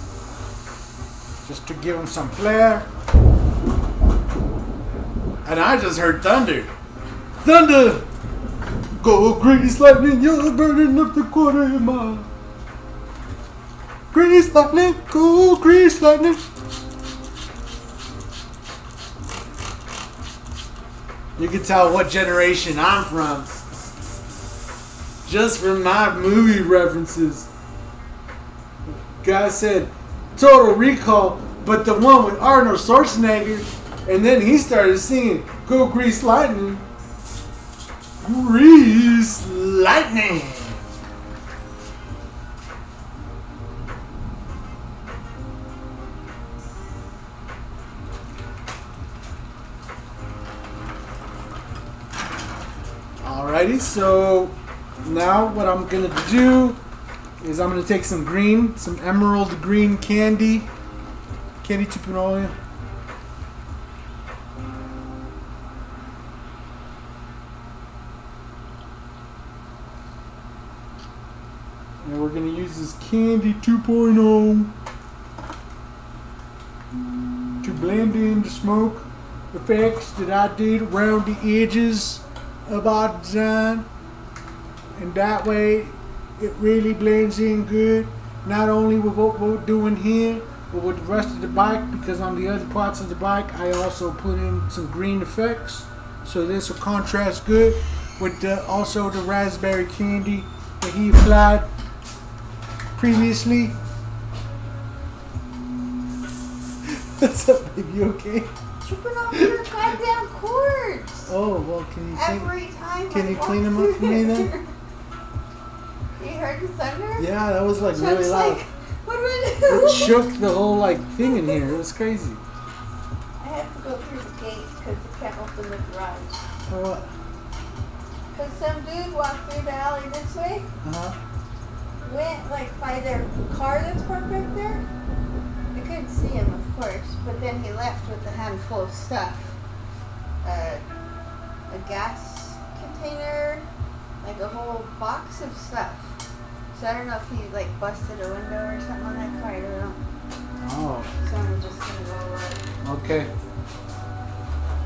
just to give them some flair. And I just heard thunder. Thunder! Go grease lightning, you're burning up the quarter mile. Grease lightning, go grease lightning. You can tell what generation I'm from just from my movie references. Guy said Total Recall, but the one with Arnold Schwarzenegger, and then he started singing Go Grease Lightning. Grease Lightning. Alrighty, so now what I'm going to do is I'm going to take some green, some emerald green candy 2.0. And we're going to use this candy 2.0 to blend in the smoke effects that I did around the edges of our design. And that way it really blends in good, not only with what we're doing here, but with the rest of the bike, because on the other parts of the bike I also put in some green effects, so this will contrast good. with also the raspberry candy that he applied previously. What's up, baby? You okay? Tripping over your goddamn cords. Oh, well, can you Every time. can you clean them up for me then? You heard the thunder? Yeah, that was like Chuck's really loud. like, what do I do? It shook the whole like thing in here. It was crazy. I have to go through the gate because I can't open the garage. For what? Because some dude walked through the alley this way, went like by their car that's parked right there. I couldn't see him, of course, but then he left with a handful of stuff. A gas container, like a whole box of stuff. So I don't know if he like busted a window or something on that car. I don't know. Oh. So I'm just gonna go Okay.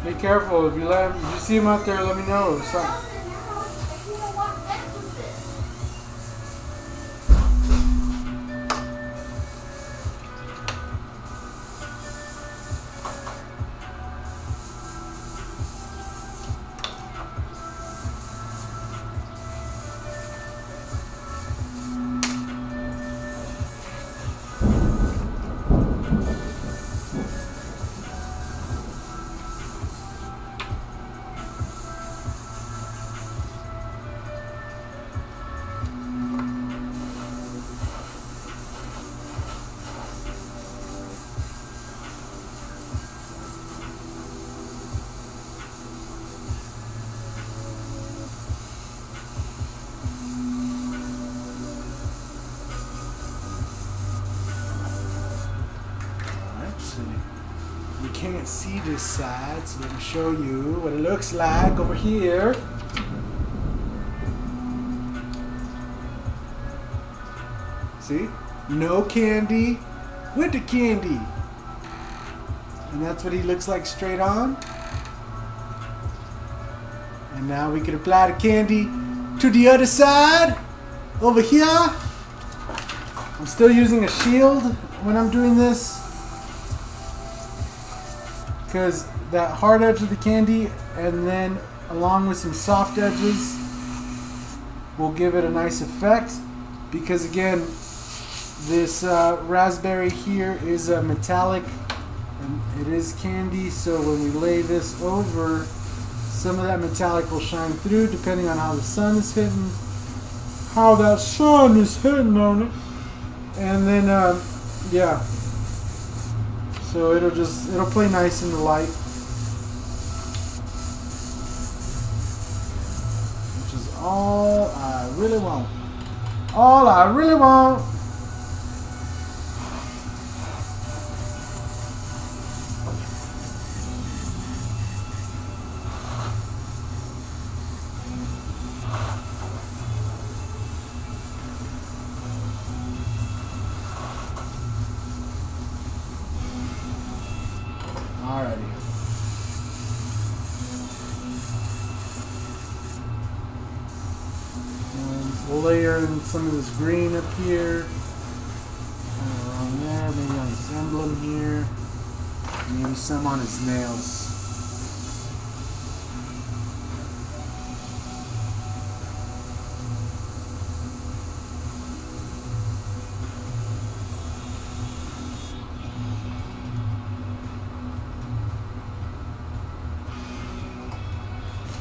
Be careful. If you see him out there, let me know. Or something. You can't see this side, so let me show you what it looks like over here. See? No candy with the candy. And that's what he looks like straight on. And now we can apply the candy to the other side over here. I'm still using a shield when I'm doing this, because that hard edge of the candy and then along with some soft edges will give it a nice effect, because again this raspberry here is a metallic and it is candy, so when we lay this over, some of that metallic will shine through depending on how the sun is hitting, how that sun is hitting on it. And then yeah, so it'll play nice in the light, which is all I really want. All I really want. Alrighty. And we'll layer in some of this green up here. Around there, maybe on his emblem here. Maybe some on his nails.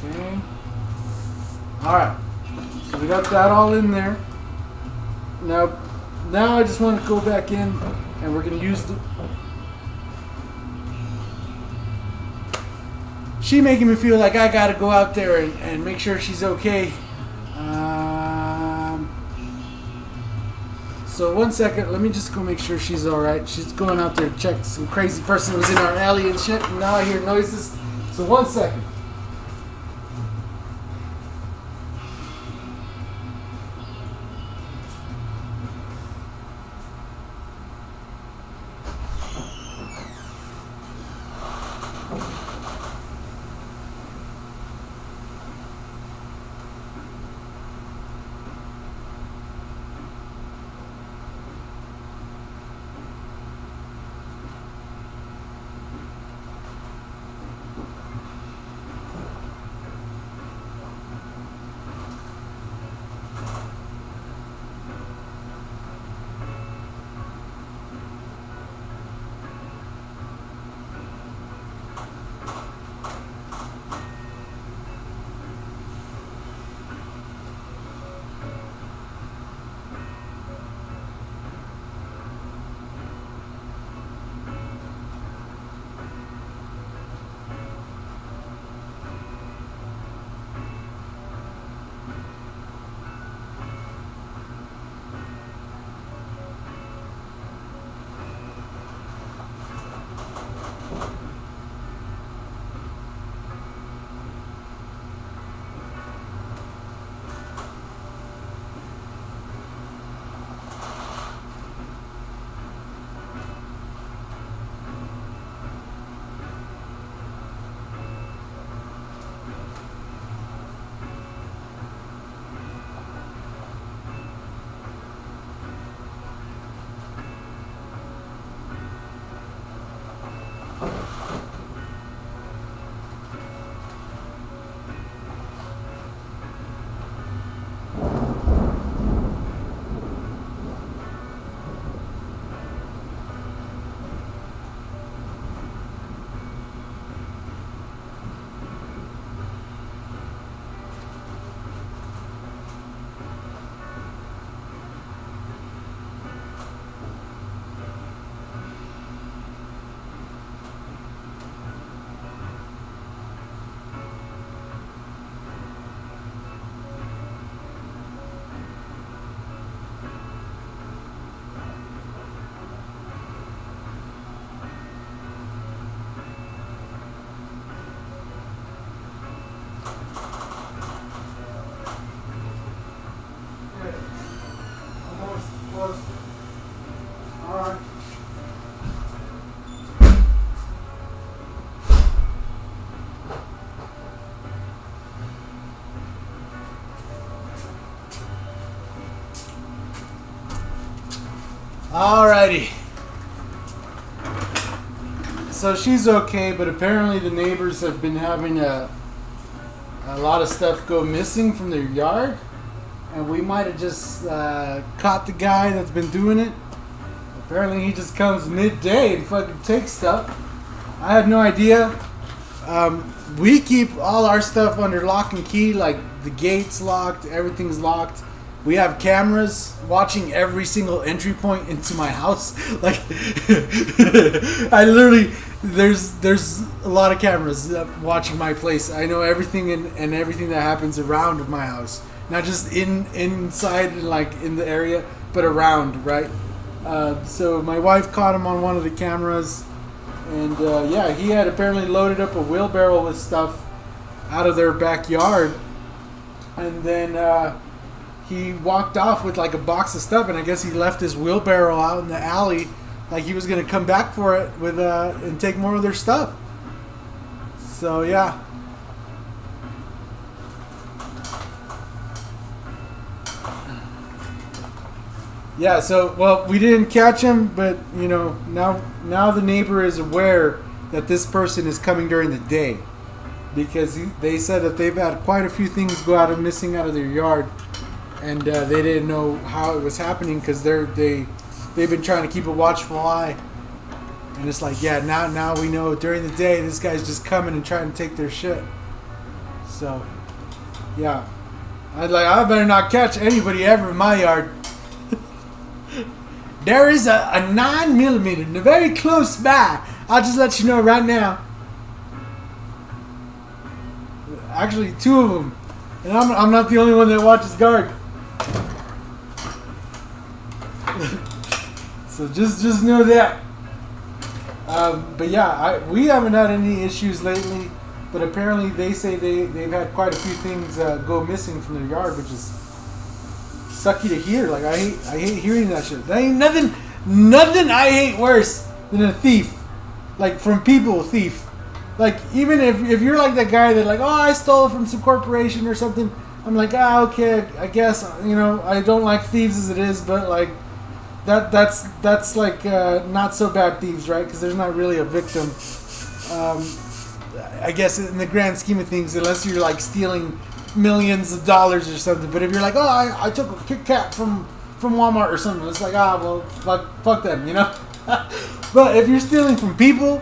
Okay. Alright. So we got that all in there. Now I just want to go back in and we're going to use the... She making me feel like I got to go out there and make sure she's okay. So 1 second, let me just go make sure she's alright. She's going out there to check some crazy person was in our alley and shit, and now I hear noises. So 1 second. Alrighty. So she's okay, but apparently the neighbors have been having a lot of stuff go missing from their yard. And we might have just caught the guy that's been doing it. Apparently he just comes midday and fucking takes stuff. I had no idea. We keep all our stuff under lock and key, like the gate's locked, everything's locked. We have cameras watching every single entry point into my house. Like, I literally, there's a lot of cameras watching my place. I know everything and everything that happens around my house. Not just inside, like in the area, but around, right? So my wife caught him on one of the cameras. And yeah, he had apparently loaded up a wheelbarrow with stuff out of their backyard. And then he walked off with like a box of stuff. And I guess he left his wheelbarrow out in the alley. Like he was going to come back for it with and take more of their stuff. So yeah. Yeah, so, well, we didn't catch him, but, you know, now the neighbor is aware that this person is coming during the day. Because they said that they've had quite a few things go missing out of their yard. And they didn't know how it was happening because they've been trying to keep a watchful eye. And it's like, yeah, now we know during the day this guy's just coming and trying to take their shit. So, yeah. I better not catch anybody ever in my yard. There is a 9mm, and very close by. I'll just let you know right now. Actually, 2 of them, and I'm not the only one that watches guard. So just know that. But yeah, we haven't had any issues lately. But apparently, they say they've had quite a few things go missing from their yard, which is sucky to hear. Like I hate hearing that shit. There ain't nothing I hate worse than a thief. Like from people, thief. Like even if you're like that guy that like, oh, I stole it from some corporation or something. I'm like, okay, I guess, you know, I don't like thieves as it is, but like that's like not so bad thieves, right? Because there's not really a victim. I guess in the grand scheme of things, unless you're like stealing millions of dollars or something. But if you're like, oh, I took a Kit Kat from Walmart or something, it's like, well, fuck them, you know. But if you're stealing from people,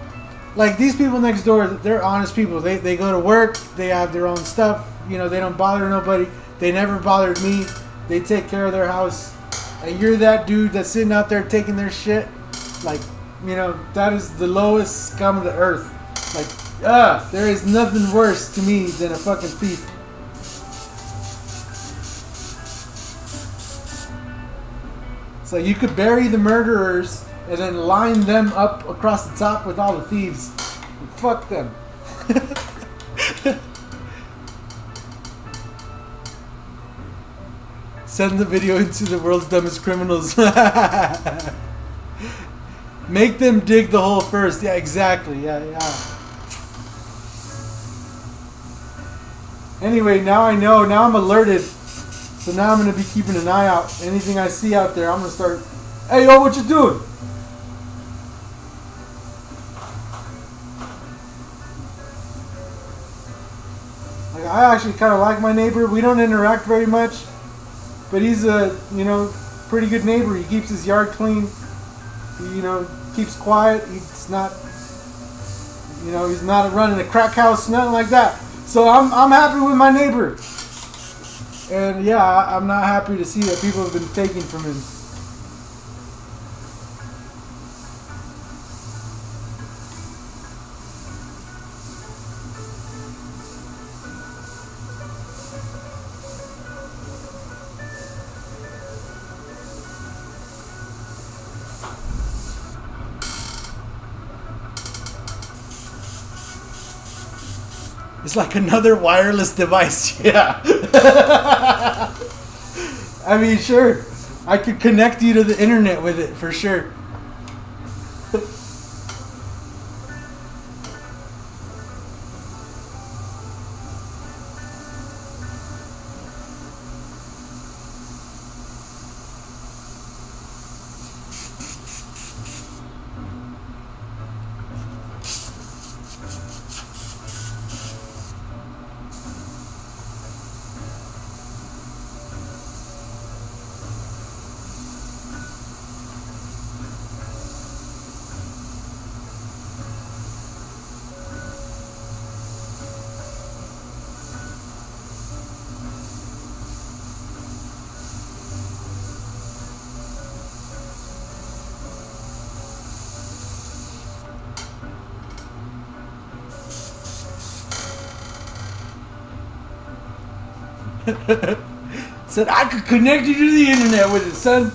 like these people next door, they're honest people. They go to work, they have their own stuff, you know, they don't bother nobody. They never bothered me. They take care of their house. And you're that dude that's sitting out there taking their shit. Like, you know, that is the lowest scum of the earth. Like, there is nothing worse to me than a fucking thief. So you could bury the murderers and then line them up across the top with all the thieves. And fuck them. Send the video into the world's dumbest criminals. Make them dig the hole first. Yeah, exactly. Yeah. Anyway, now I know. Now I'm alerted. So now I'm going to be keeping an eye out. Anything I see out there, I'm going to start, hey, yo, what you doing? Like, I actually kind of like my neighbor. We don't interact very much. But he's a, you know, pretty good neighbor. He keeps his yard clean. He, you know, keeps quiet. He's not, you know, he's not running a crack house, nothing like that. So I'm happy with my neighbor. And yeah, I'm not happy to see that people have been taking from him. It's like another wireless device. Yeah. I mean, sure. I could connect you to the internet with it for sure. Said I could connect you to the internet with it, son.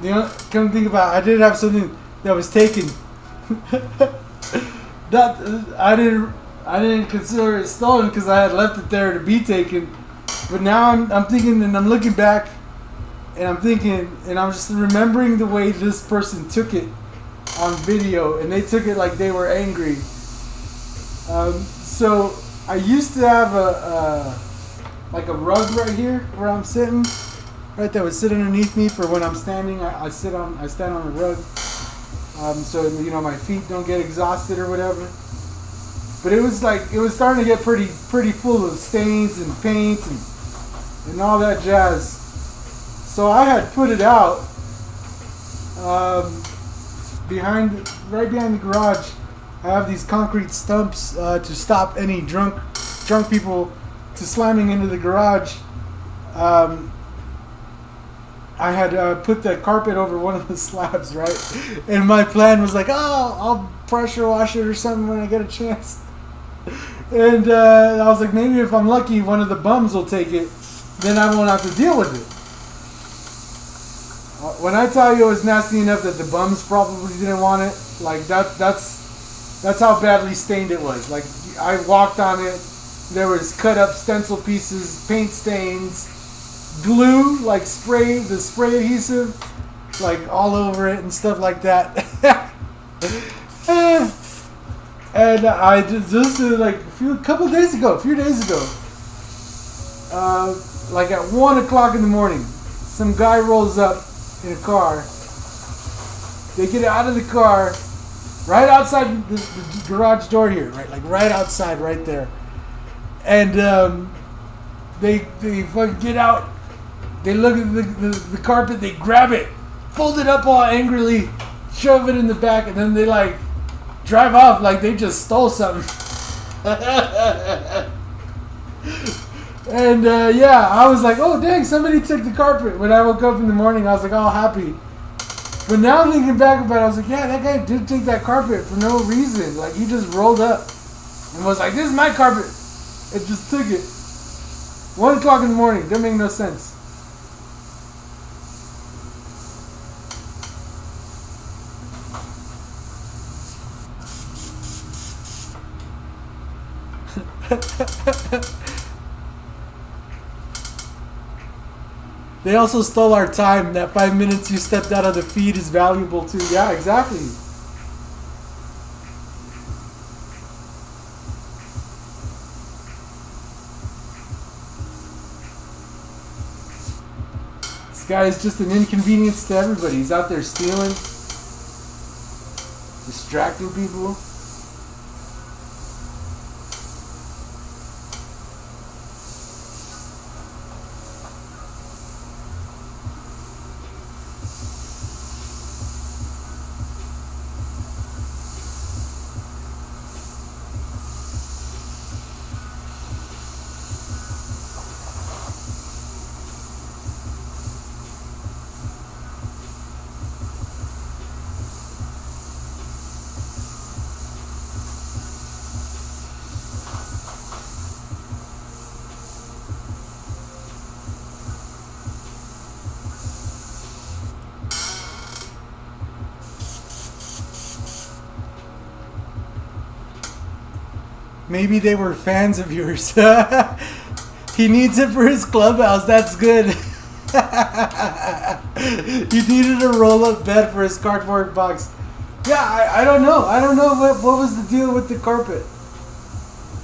You know, come think about it, I did have something that was taken. That I didn't consider it stolen because I had left it there to be taken. But now I'm thinking, and I'm looking back, and I'm thinking, and I'm just remembering the way this person took it on video, and they took it like they were angry. So I used to have like a rug right here where I'm sitting. Right, that would sit underneath me for when I'm standing. I stand on a rug, so my feet don't get exhausted or whatever. But it was starting to get pretty full of stains and paint and all that jazz. So I had put it out right behind the garage. I have these concrete stumps to stop any drunk people to slamming into the garage. I had put the carpet over one of the slabs, right? And my plan was like, I'll pressure wash it or something when I get a chance. And I was like, maybe if I'm lucky, one of the bums will take it. Then I won't have to deal with it. When I tell you it was nasty enough that the bums probably didn't want it, like that's how badly stained it was. Like I walked on it, there was cut up stencil pieces, paint stains, glue, like the spray adhesive, like all over it and stuff like that. And I just like a few days ago, like at 1 o'clock in the morning, some guy rolls up in a car. They get out of the car right outside the garage door here, right, like right outside, right there. And they fucking get out. They look at the carpet, they grab it, fold it up all angrily, shove it in the back, and then they like drive off like they just stole something. And yeah, I was like, oh dang, somebody took the carpet. When I woke up in the morning, I was like all happy. But now thinking back about it, I was like, yeah, that guy did take that carpet for no reason. Like he just rolled up and was like, this is my carpet. It just took it. 1 o'clock in the morning, didn't make no sense. They also stole our time. That 5 minutes you stepped out of the feed is valuable too. Yeah, exactly. This guy is just an inconvenience to everybody. He's out there stealing, distracting people. Maybe they were fans of yours. He needs it for his clubhouse. That's good. He needed a roll-up bed for his cardboard box. Yeah, I don't know. I don't know what was the deal with the carpet.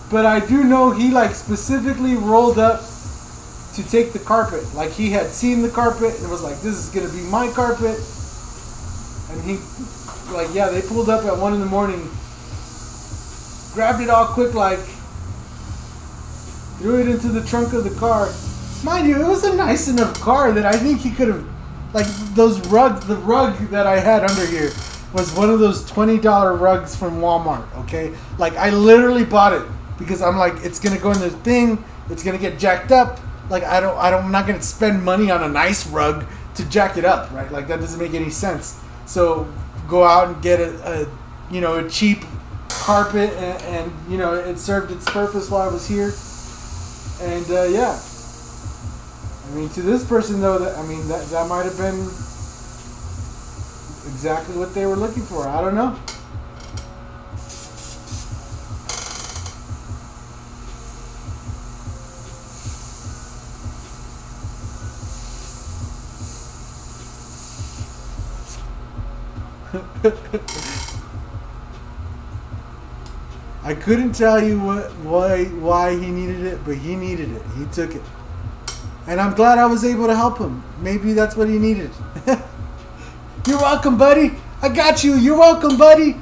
But I do know he like specifically rolled up to take the carpet. Like he had seen the carpet and was like, this is going to be my carpet. And he, like, yeah, they pulled up at 1 in the morning. Grabbed it all quick, like threw it into the trunk of the car, Mind you, it was a nice enough car that I think he could have, like those rugs, the rug that I had under here was one of those $20 rugs from Walmart, okay? Like I literally bought it because I'm like, it's gonna go in the thing, it's gonna get jacked up. Like I'm not gonna spend money on a nice rug to jack it up, right? Like that doesn't make any sense. So go out and get a cheap carpet and it served its purpose while I was here. And yeah. I mean, to this person though, that might have been exactly what they were looking for. I don't know. I couldn't tell you why he needed it, but he needed it. He took it. And I'm glad I was able to help him. Maybe that's what he needed. You're welcome, buddy. I got you. You're welcome, buddy.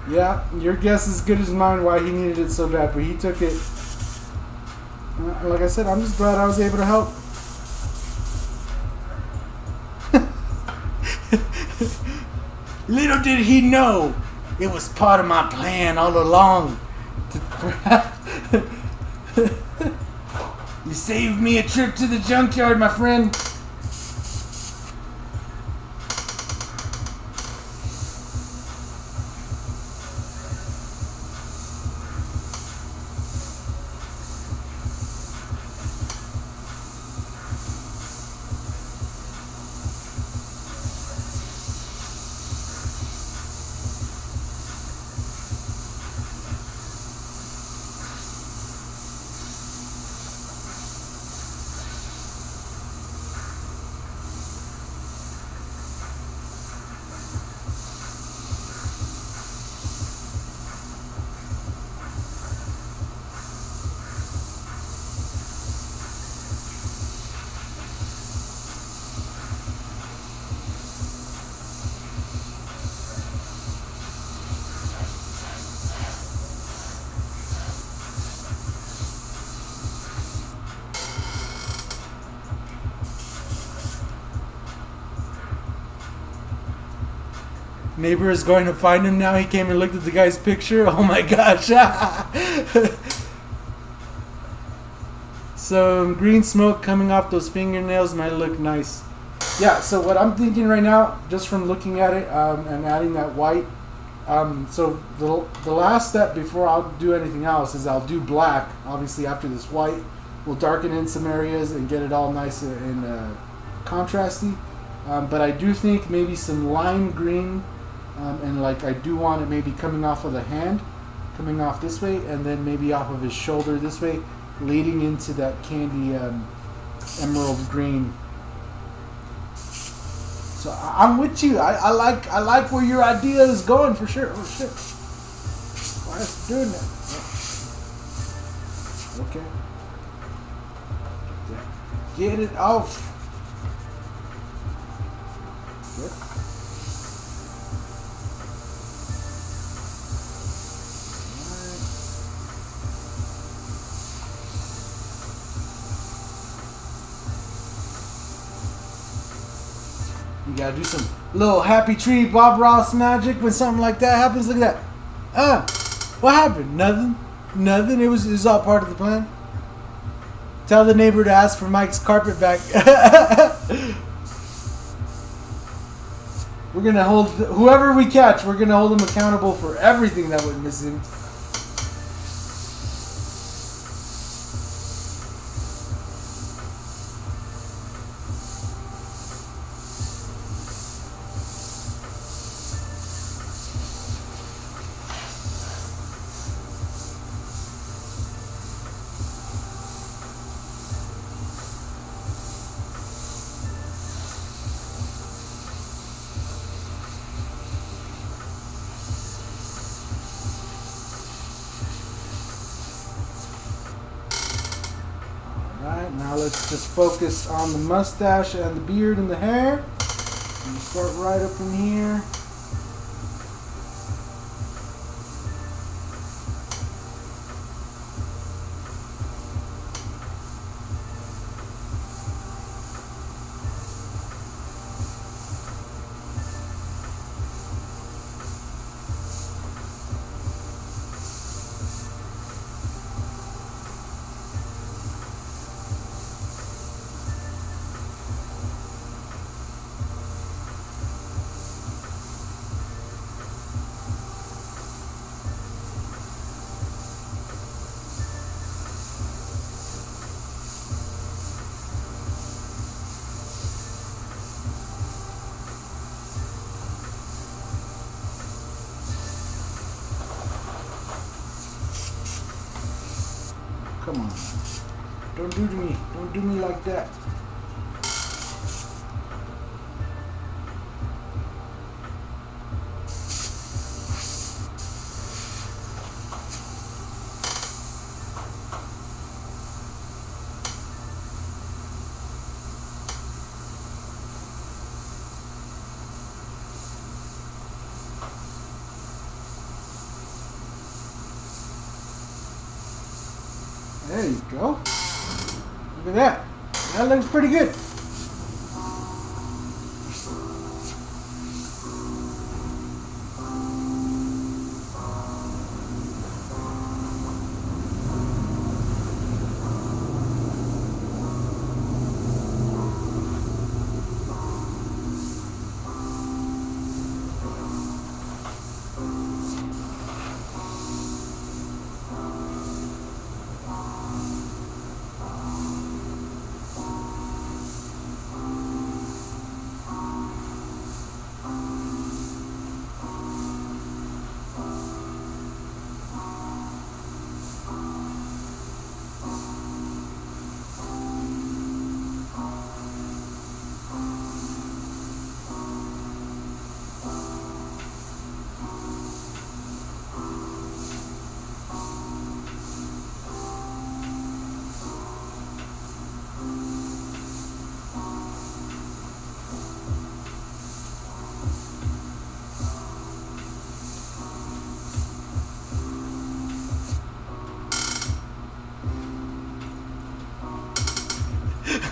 Yeah, your guess is as good as mine why he needed it so bad, but he took it. Like I said, I'm just glad I was able to help. Little did he know, it was part of my plan all along. You saved me a trip to the junkyard, my friend. Neighbor is going to find him now. He came and looked at the guy's picture. Oh my gosh. Some green smoke coming off those fingernails might look nice. Yeah, so what I'm thinking right now, just from looking at it and adding that white, so the last step before I'll do anything else is I'll do black, obviously after this white. We'll darken in some areas and get it all nice and contrasty. But I do think maybe some lime green, and like I do want it maybe coming off of the hand, coming off this way, and then maybe off of his shoulder this way, leading into that candy emerald green. So I'm with you. I like where your idea is going for sure. Oh shit! Why is it doing that? Okay. Get it off. Good. You gotta do some little happy tree Bob Ross magic when something like that happens. Look at that. What happened? Nothing. Nothing. It was all part of the plan. Tell the neighbor to ask for Mike's carpet back. We're gonna hold whoever we catch. We're gonna hold them accountable for everything that went missing. Alright, now let's just focus on the mustache and the beard and the hair. And start right up in here. Come on. Don't do to me. Don't do me like that. There you go. Look at that. That looks pretty good.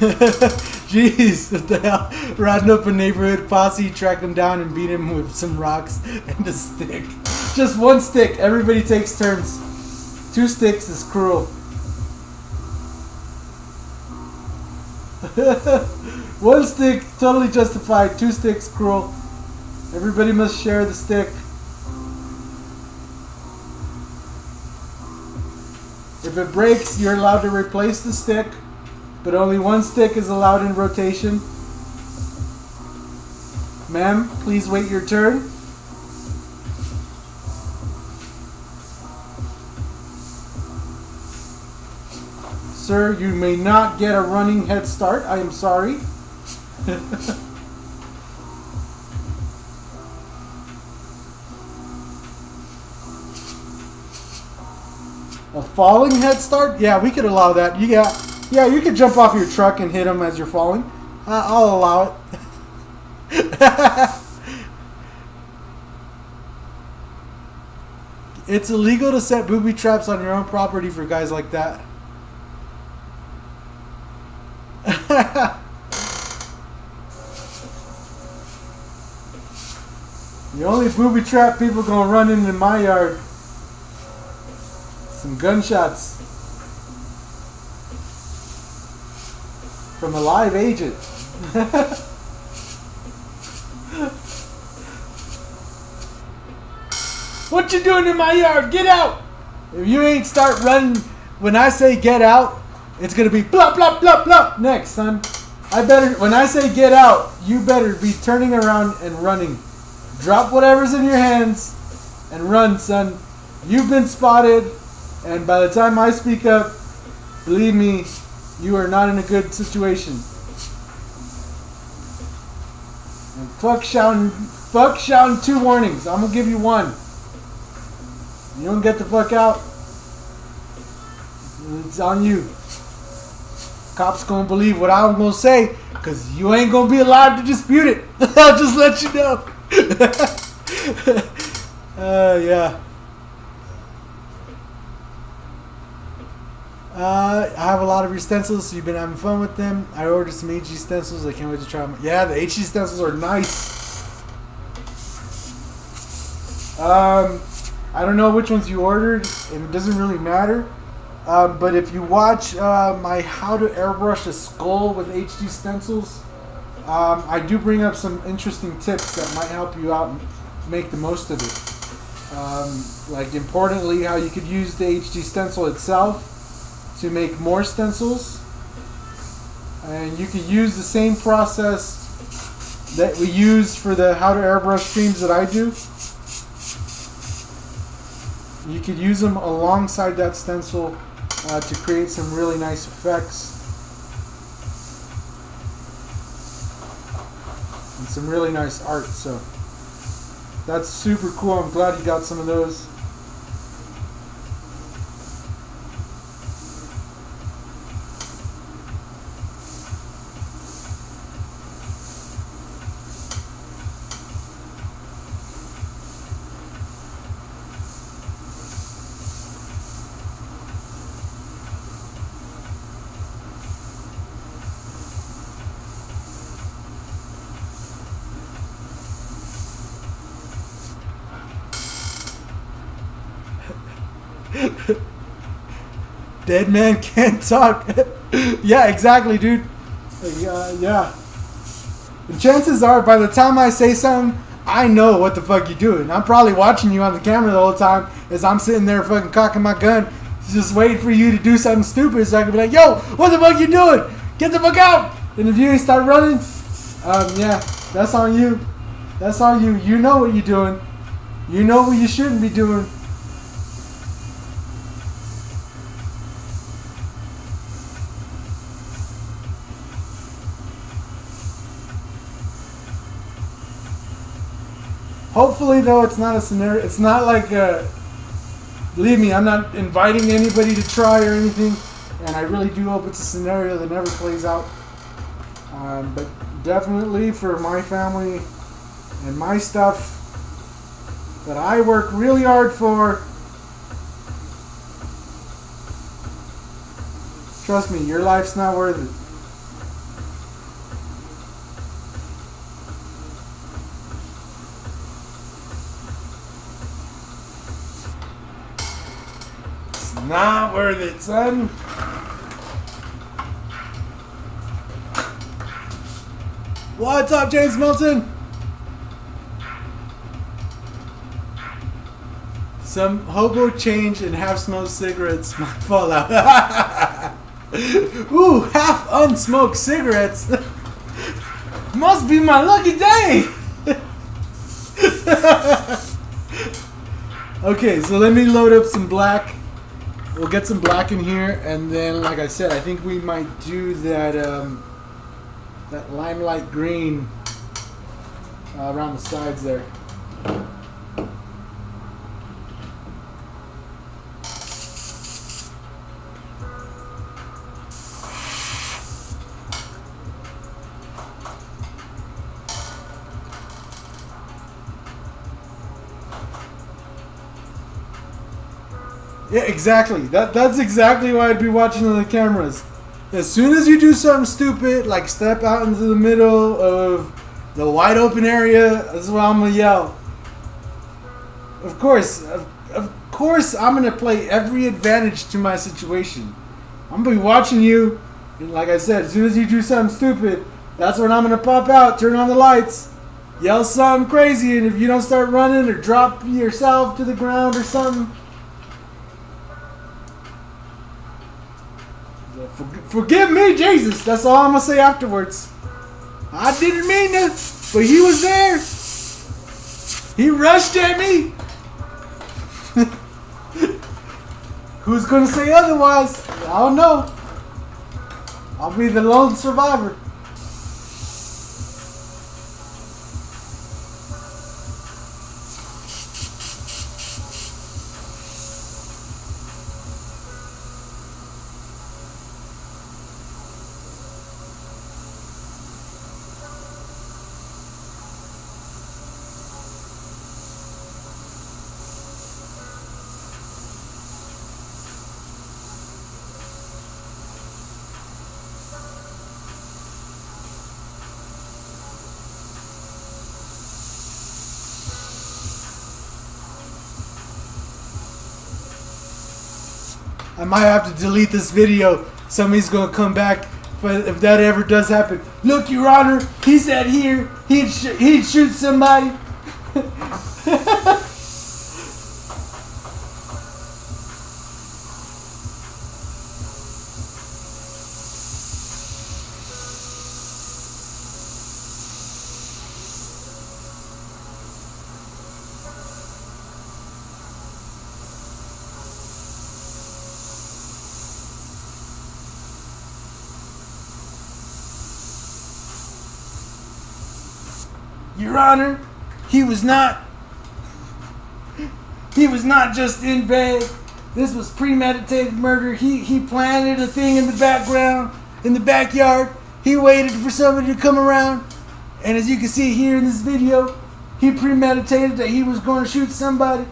Jeez, what the hell? Riding up a neighborhood posse, track him down and beat him with some rocks and a stick. Just one stick. Everybody takes turns. 2 sticks is cruel. One stick, totally justified. 2 sticks, cruel. Everybody must share the stick. If it breaks, you're allowed to replace the stick, but only 1 stick is allowed in rotation. Ma'am, please wait your turn. Sir, you may not get a running head start. I am sorry. A falling head start? Yeah, we could allow that. Yeah, you could jump off your truck and hit him as you're falling. I'll allow it. It's illegal to set booby traps on your own property for guys like that. The only booby trap people gonna run into my yard. Some gunshots. From a live agent. What you doing in my yard? Get out! If you ain't start running when I say get out, it's gonna be blah blah blah blah next, son. When I say get out, you better be turning around and running. Drop whatever's in your hands and run, son. You've been spotted, and by the time I speak up, believe me, you are not in a good situation. And fuck shouting 2 warnings. I'm gonna give you 1. You don't get the fuck out, it's on you. Cops gonna believe what I'm gonna say, cause you ain't gonna be alive to dispute it. I'll just let you know. Yeah. I have a lot of your stencils, so you've been having fun with them. I ordered some HG stencils. I can't wait to try them. Yeah, the HG stencils are nice. I don't know which ones you ordered, and it doesn't really matter. But if you watch my How to Airbrush a Skull with HG stencils, I do bring up some interesting tips that might help you out and make the most of it. Like importantly, how you could use the HG stencil itself to make more stencils, and you could use the same process that we use for the How to Airbrush streams that I do. You could use them alongside that stencil to create some really nice effects and some really nice art. So that's super cool. I'm glad you got some of those. Dead man can't talk. Yeah, exactly, dude. Yeah. And chances are, by the time I say something, I know what the fuck you're doing. I'm probably watching you on the camera the whole time as I'm sitting there fucking cocking my gun, just waiting for you to do something stupid so I can be like, yo, what the fuck you doing? Get the fuck out! And if you ain't start running, yeah, that's on you. That's on you. You know what you're doing. You know what you shouldn't be doing. Hopefully, though, it's not a scenario. It's not like believe me, I'm not inviting anybody to try or anything, and I really do hope it's a scenario that never plays out. But definitely for my family and my stuff that I work really hard for, trust me, your life's not worth it. Not worth it, son. What's up, James Milton? Some hobo change and half smoked cigarettes might fall out. Ooh, half unsmoked cigarettes. Must be my lucky day. Okay, so let me load up some black. We'll get some black in here, and then, like I said, I think we might do that that limelight green around the sides there. Yeah, exactly. That's exactly why I'd be watching on the cameras. As soon as you do something stupid, like step out into the middle of the wide open area, that's what I'm gonna yell. Of course, I'm gonna play every advantage to my situation. I'm gonna be watching you, and like I said, as soon as you do something stupid, that's when I'm gonna pop out, turn on the lights, yell something crazy, and if you don't start running or drop yourself to the ground or something, forgive me, Jesus. That's all I'm gonna say afterwards. I didn't mean to, but he was there. He rushed at me. Who's gonna say otherwise? I don't know. I'll be the lone survivor. I might have to delete this video. Somebody's gonna come back, but if that ever does happen, look, Your Honor, he said here he'd shoot somebody. Your Honor, he was not just in bed. This was premeditated murder. He planted a thing in the background, in the backyard. He waited for somebody to come around. And as you can see here in this video, he premeditated that he was going to shoot somebody.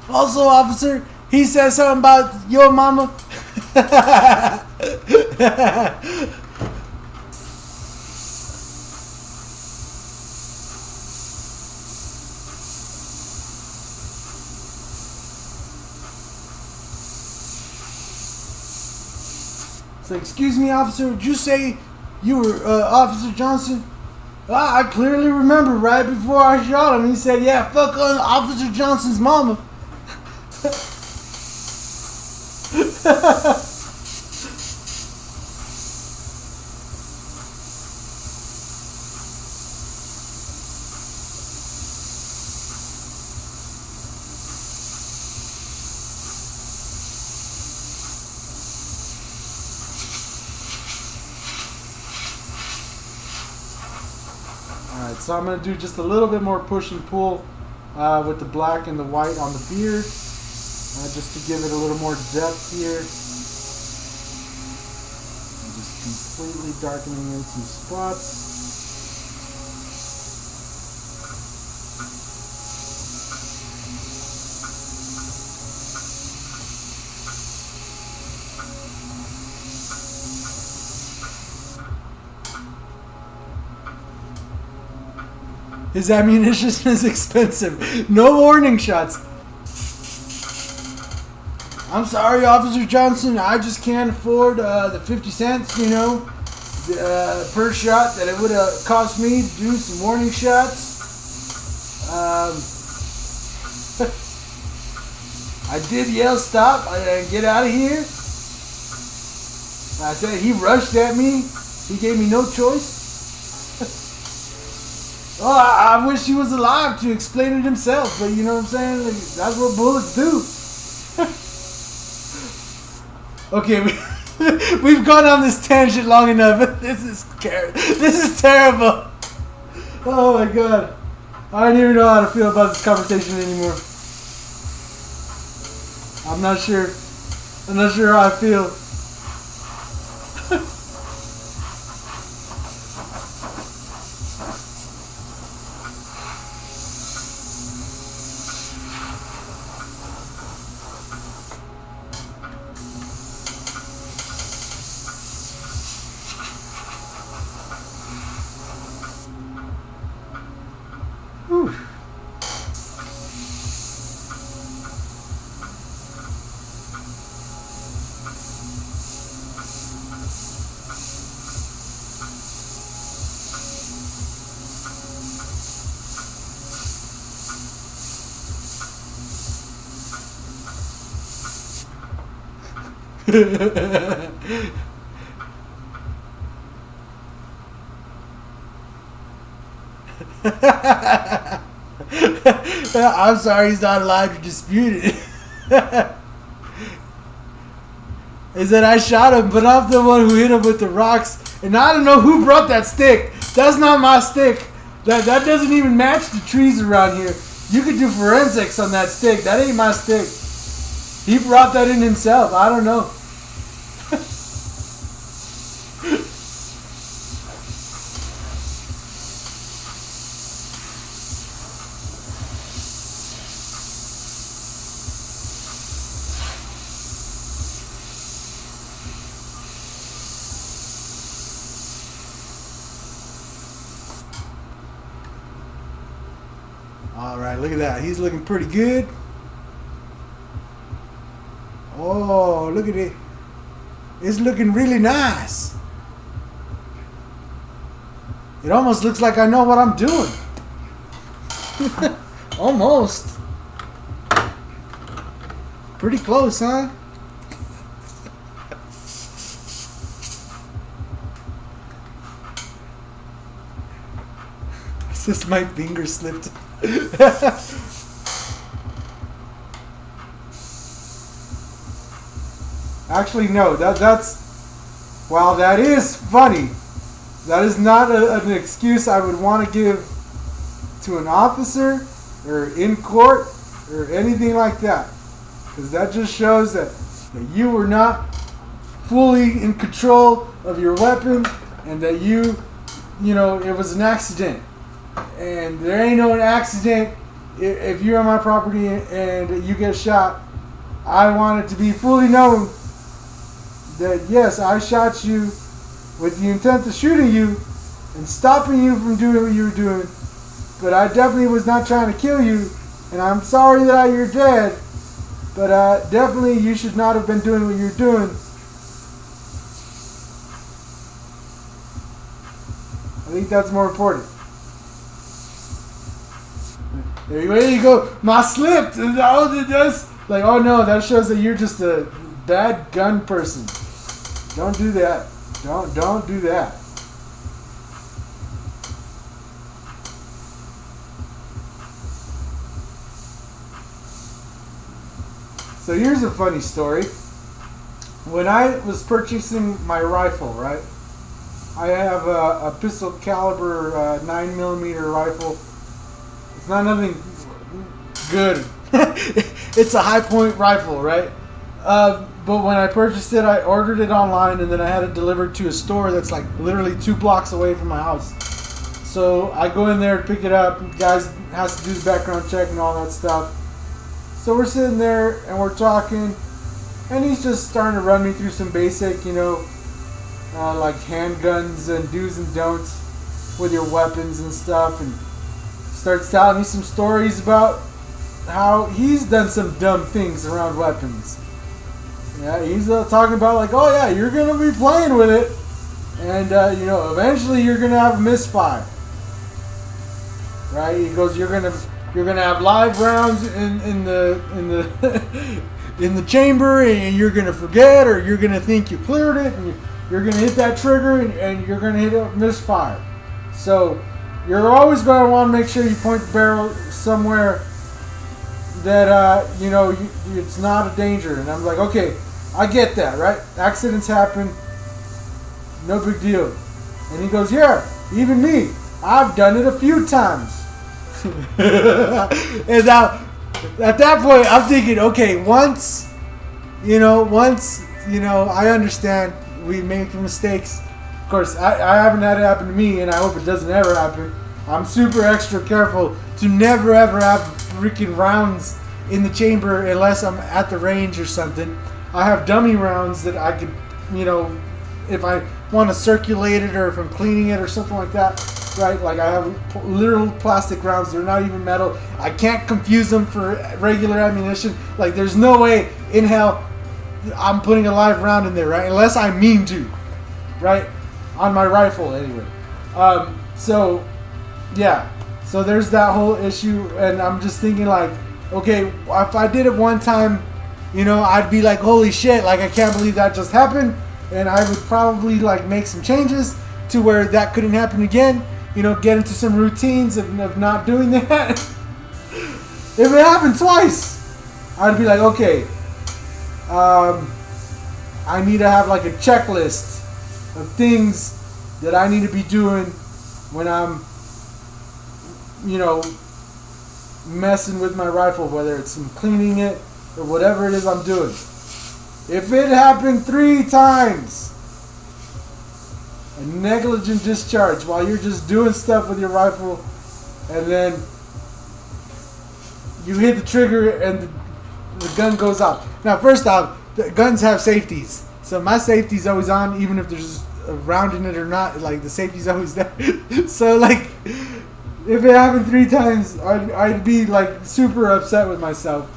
Also, officer, he said something about your mama. So, excuse me, officer, would you say you were Officer Johnson? I clearly remember right before I shot him, he said, yeah, fuck on Officer Johnson's mama. Alright, so I'm going to do just a little bit more push and pull with the black and the white on the beard. Just to give it a little more depth here. I'm just completely darkening in some spots. His ammunition is expensive. No warning shots. I'm sorry, Officer Johnson. I just can't afford the 50 cents, you know, per shot that it would have cost me to do some warning shots. I did yell stop. Get out of here. I said he rushed at me. He gave me no choice. Oh, I wish he was alive to explain it himself, but you know what I'm saying? Like, that's what bullets do. Okay, we've gone on this tangent long enough. This is terrible. Oh my god. I don't even know how to feel about this conversation anymore. I'm not sure how I feel. Whew. I'm sorry he's not allowed to dispute it. Is that I shot him, but I'm the one who hit him with the rocks. And I don't know who brought that stick. That's not my stick. That doesn't even match the trees around here. You could do forensics on that stick. That ain't my stick. He brought that in himself. I don't know. Alright, look at that. He's looking pretty good. Oh, look at it. It's looking really nice. It almost looks like I know what I'm doing. Almost. Pretty close, huh? It's just my finger slipped. Actually, no. That's while that is funny, that is not an excuse I would want to give to an officer or in court or anything like that, because that just shows that you were not fully in control of your weapon and that you know, it was an accident. And there ain't no accident if you're on my property and you get shot. I want it to be fully known that yes, I shot you with the intent of shooting you and stopping you from doing what you were doing. But I definitely was not trying to kill you. And I'm sorry that you're dead. But definitely you should not have been doing what you're doing. I think that's more important. There you go. My slipped. Oh, it does. Like, oh no, that shows that you're just a bad gun person. Don't do that. Don't do that. So here's a funny story. When I was purchasing my rifle, right? I have a pistol caliber 9mm rifle. It's not nothing good. It's a high point rifle, right? But when I purchased it, I ordered it online and then I had it delivered to a store that's like literally 2 blocks away from my house. So I go in there to pick it up. Guys has to do the background check and all that stuff. So we're sitting there and we're talking, and he's just starting to run me through some basic, like handguns and do's and don'ts with your weapons and stuff, and starts telling me some stories about how he's done some dumb things around weapons. Yeah, he's talking about like, oh yeah, you're gonna be playing with it, and eventually you're gonna have a misfire. Right? He goes, you're gonna have live rounds in the in the chamber, and you're gonna forget, or you're gonna think you cleared it, and you're gonna hit that trigger, and you're gonna hit a misfire. So you're always gonna want to make sure you point the barrel somewhere that it's not a danger. And I'm like, okay, I get that, right? Accidents happen, no big deal. And he goes, yeah, even me, I've done it a few times. And now, at that point, I'm thinking, okay, once, I understand we make mistakes. Of course, I haven't had it happen to me, and I hope it doesn't ever happen. I'm super extra careful to never ever have freaking rounds in the chamber unless I'm at the range or something. I have dummy rounds that I could, if I want to circulate it or if I'm cleaning it or something like that, right? Like I have literal plastic rounds. They're not even metal. I can't confuse them for regular ammunition. Like there's no way in hell I'm putting a live round in there, right? Unless I mean to, right? On my rifle anyway. So there's that whole issue, and I'm just thinking like, okay, if I did it one time, I'd be like, holy shit, like I can't believe that just happened, and I would probably like make some changes to where that couldn't happen again, get into some routines of not doing that. If it happened twice, I'd be like, okay, I need to have like a checklist of things that I need to be doing when I'm, messing with my rifle, whether it's I'm cleaning it or whatever it is I'm doing. If it happened 3 times, a negligent discharge while you're just doing stuff with your rifle, and then you hit the trigger and the gun goes off. Now, first off, the guns have safeties, so my safety's always on, even if there's a round in it or not. Like the safety's always there. So like, if it happened 3 times, I'd be like super upset with myself.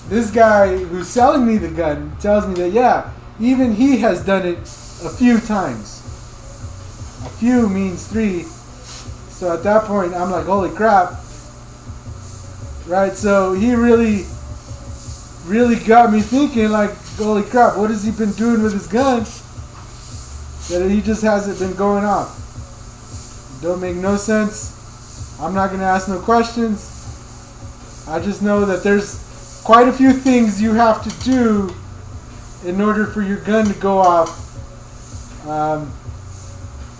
This guy who's selling me the gun tells me that, yeah, even he has done it a few times. A few means 3. So at that point, I'm like, holy crap. Right? So he really got me thinking, like, holy crap, what has he been doing with his gun that he just hasn't been going off? Don't make no sense. I'm not going to ask no questions. I just know that there's quite a few things you have to do in order for your gun to go off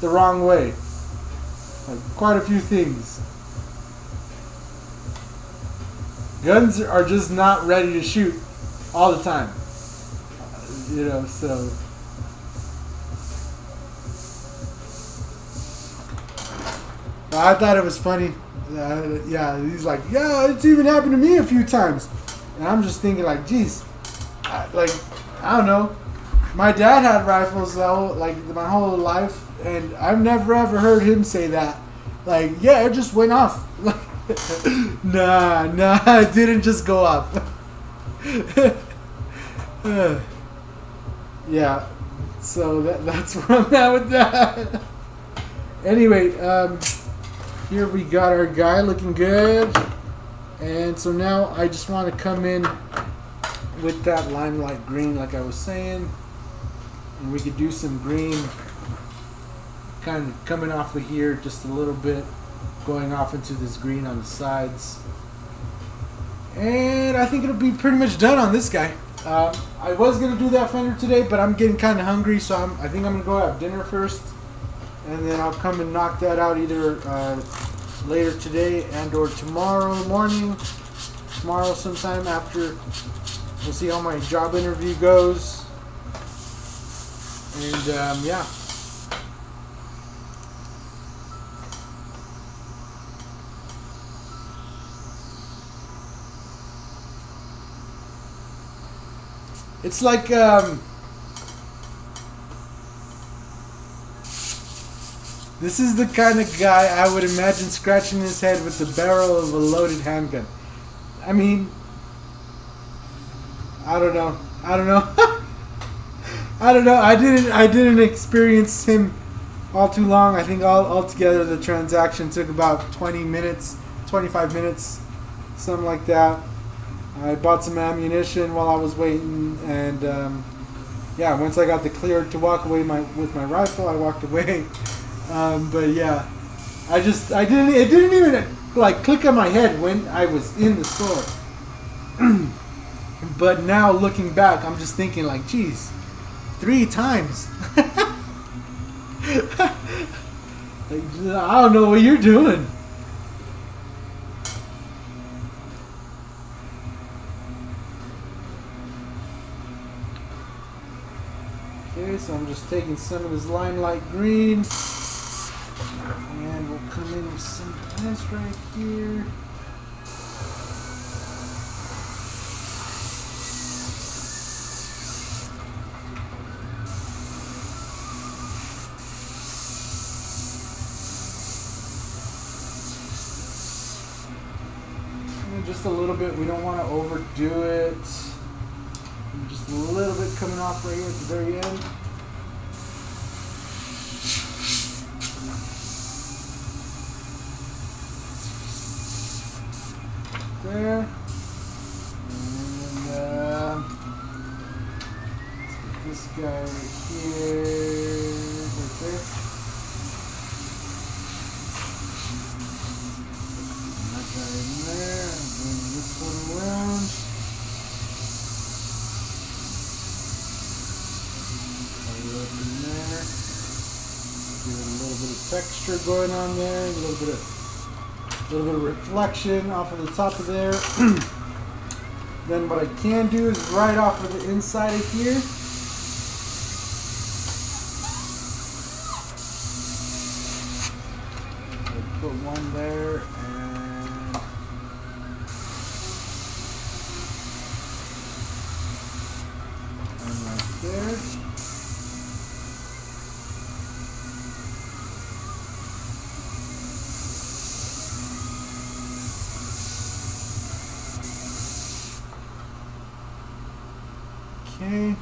the wrong way. Like, quite a few things. Guns are just not ready to shoot all the time. So... I thought it was funny. He's like, yeah, it's even happened to me a few times. And I'm just thinking like, geez, I don't know. My dad had rifles my whole life, and I've never ever heard him say that. Like, yeah, it just went off. Nah, it didn't just go off. Yeah, so that's where I'm at with that. Anyway, here we got our guy looking good. And so now I just want to come in with that limelight green like I was saying. And we could do some green kind of coming off of here just a little bit, going off into this green on the sides. And I think it'll be pretty much done on this guy. I was going to do that fender today, but I'm getting kind of hungry, so I think I'm going to go have dinner first. And then I'll come and knock that out either later today and or tomorrow morning. Tomorrow sometime after. We'll see how my job interview goes. And yeah. It's like this is the kind of guy I would imagine scratching his head with the barrel of a loaded handgun. I mean, I don't know. I don't know. I don't know. I didn't experience him all too long. I think altogether the transaction took about 20 minutes, 25 minutes, something like that. I bought some ammunition while I was waiting, and yeah, once I got the clear to walk away with my rifle, I walked away. But yeah, it didn't even like click on my head when I was in the store. But now looking back, I'm just thinking like, geez, 3 times. Like, I don't know what you're doing. Okay, so I'm just taking some of this limelight green. And we'll come in with some of this right here. And just a little bit, we don't want to overdo it. And just a little bit coming off right here at the very end. There. And this guy right here, right there. And that guy in there. And bring this one around. Put it up in there. Get a little bit of texture going on there. A little bit of reflection off of the top of there. Then what I can do is right off of the inside of here. I'll put one there and right there. Okay.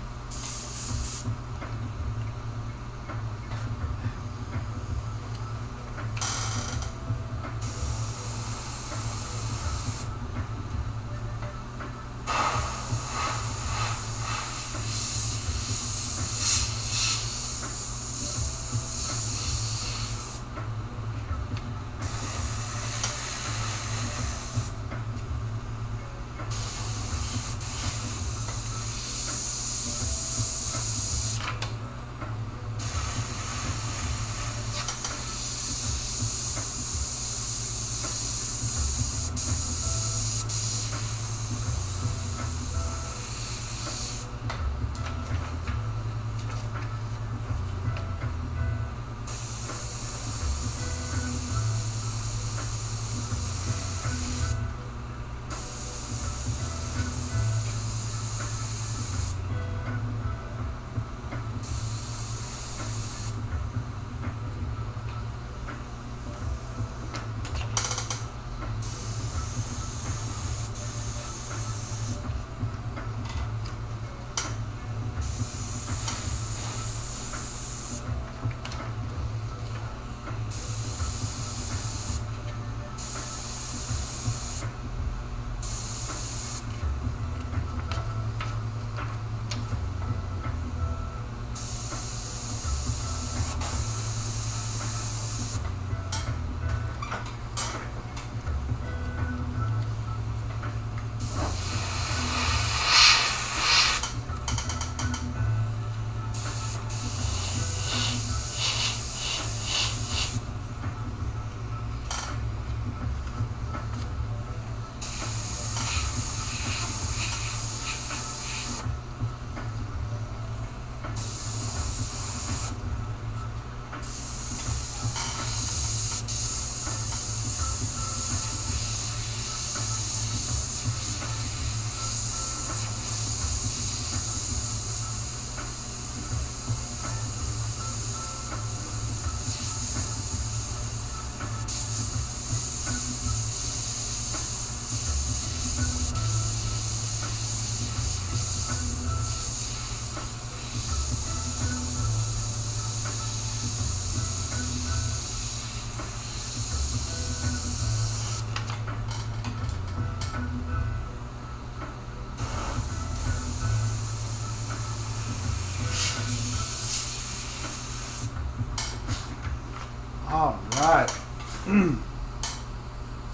All right.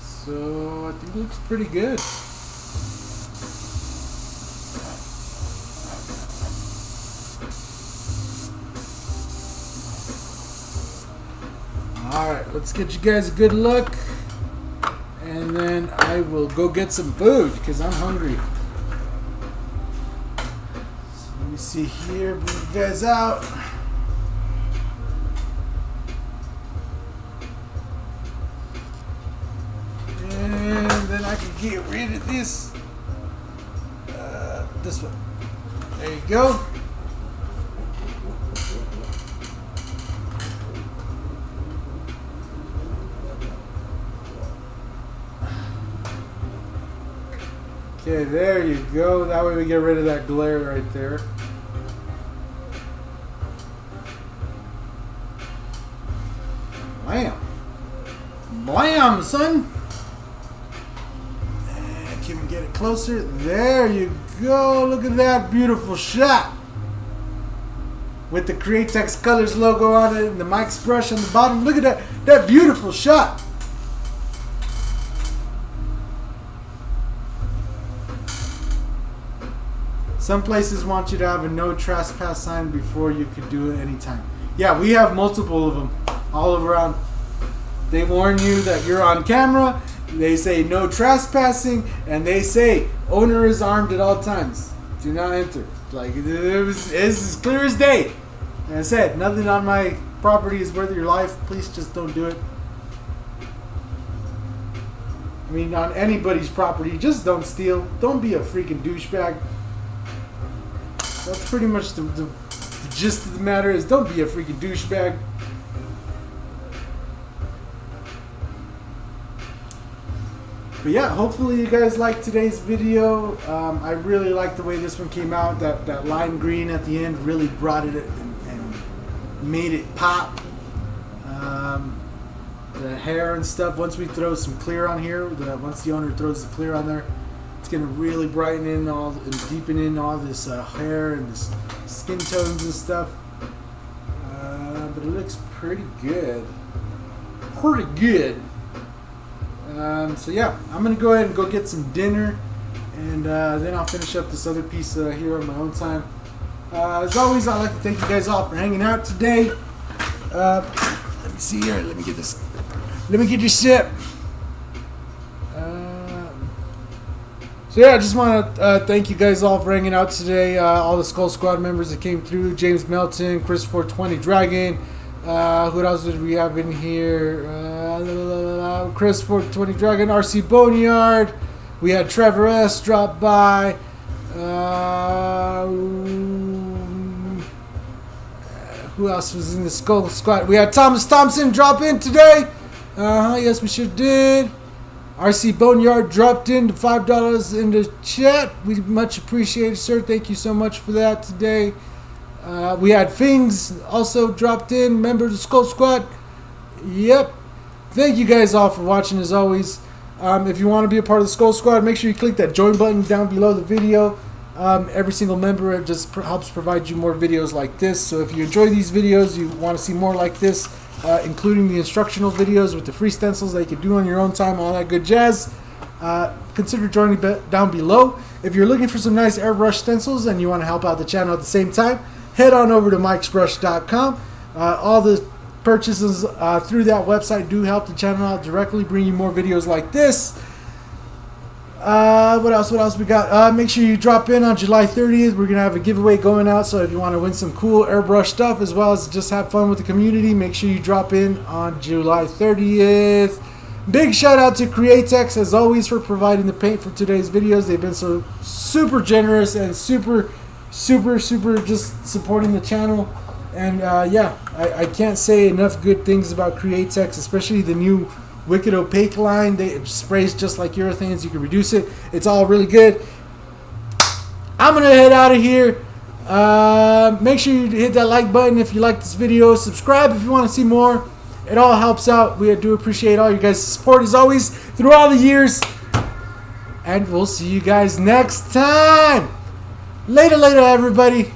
So I think it looks pretty good. All right, let's get you guys a good look, and then I will go get some food because I'm hungry. So let me see here, bring you guys out. And then I can get rid of this. This one. There you go. Okay, there you go. That way we get rid of that glare right there. Blam. Blam, son. And can we get it closer? There you go. Look at that beautiful shot. With the Createx Colors logo on it and the Mike's brush on the bottom. Look at that beautiful shot. Some places want you to have a no trespass sign before you could do it anytime. Yeah, we have multiple of them all around. They warn you that you're on camera. They say no trespassing, and they say owner is armed at all times. Do not enter. Like it's as clear as day. And I said, nothing on my property is worth your life. Please just don't do it. I mean, on anybody's property, just don't steal. Don't be a freaking douchebag. That's pretty much the gist of the matter is don't be a freaking douchebag. But yeah, hopefully you guys liked today's video. I really like the way this one came out. That lime green at the end really brought it and made it pop. The hair and stuff, once we throw some clear on here, once the owner throws the clear on there, it's going to really brighten in all and deepen in all this hair and this skin tones and stuff. But it looks pretty good. Pretty good. So yeah, I'm going to go ahead and go get some dinner, and then I'll finish up this other piece here on my own time. As always, I'd like to thank you guys all for hanging out today. Let me see here. Let me get this. Let me get this sip. So yeah, I just want to thank you guys all for hanging out today. All the Skull Squad members that came through: James Melton, Chris 420 Dragon. Who else did we have in here? Chris 420 Dragon, RC Boneyard. We had Trevor S drop by. Who else was in the Skull Squad? We had Thomas Thompson drop in today. Yes, we sure did. RC Boneyard dropped in to $5 in the chat. We much appreciate it, sir. Thank you so much for that today. We had Fings also dropped in, member of the Skull Squad. Yep. Thank you guys all for watching as always. If you want to be a part of the Skull Squad, make sure you click that join button down below the video. Every single member just helps provide you more videos like this. So if you enjoy these videos, you want to see more like this, including the instructional videos with the free stencils that you can do on your own time, all that good jazz, consider joining down below. If you're looking for some nice airbrush stencils and you want to help out the channel at the same time, head on over to mikesbrush.com. All the purchases through that website do help the channel out directly, bring you more videos like this. What else we got? Make sure you drop in on July 30th. We're gonna have a giveaway going out, so if you want to win some cool airbrush stuff as well as just have fun with the community, make sure you drop in on July 30th. Big shout out to Createx as always for providing the paint for today's videos. They've been so super generous and super just supporting the channel. And yeah, I can't say enough good things about Createx, especially the new Wicked Opaque line. It sprays just like urethanes. You can reduce it. It's all really good. I'm going to head out of here. Make sure you hit that like button if you like this video. Subscribe if you want to see more. It all helps out. We do appreciate all you guys' support as always through all the years. And we'll see you guys next time. Later, everybody.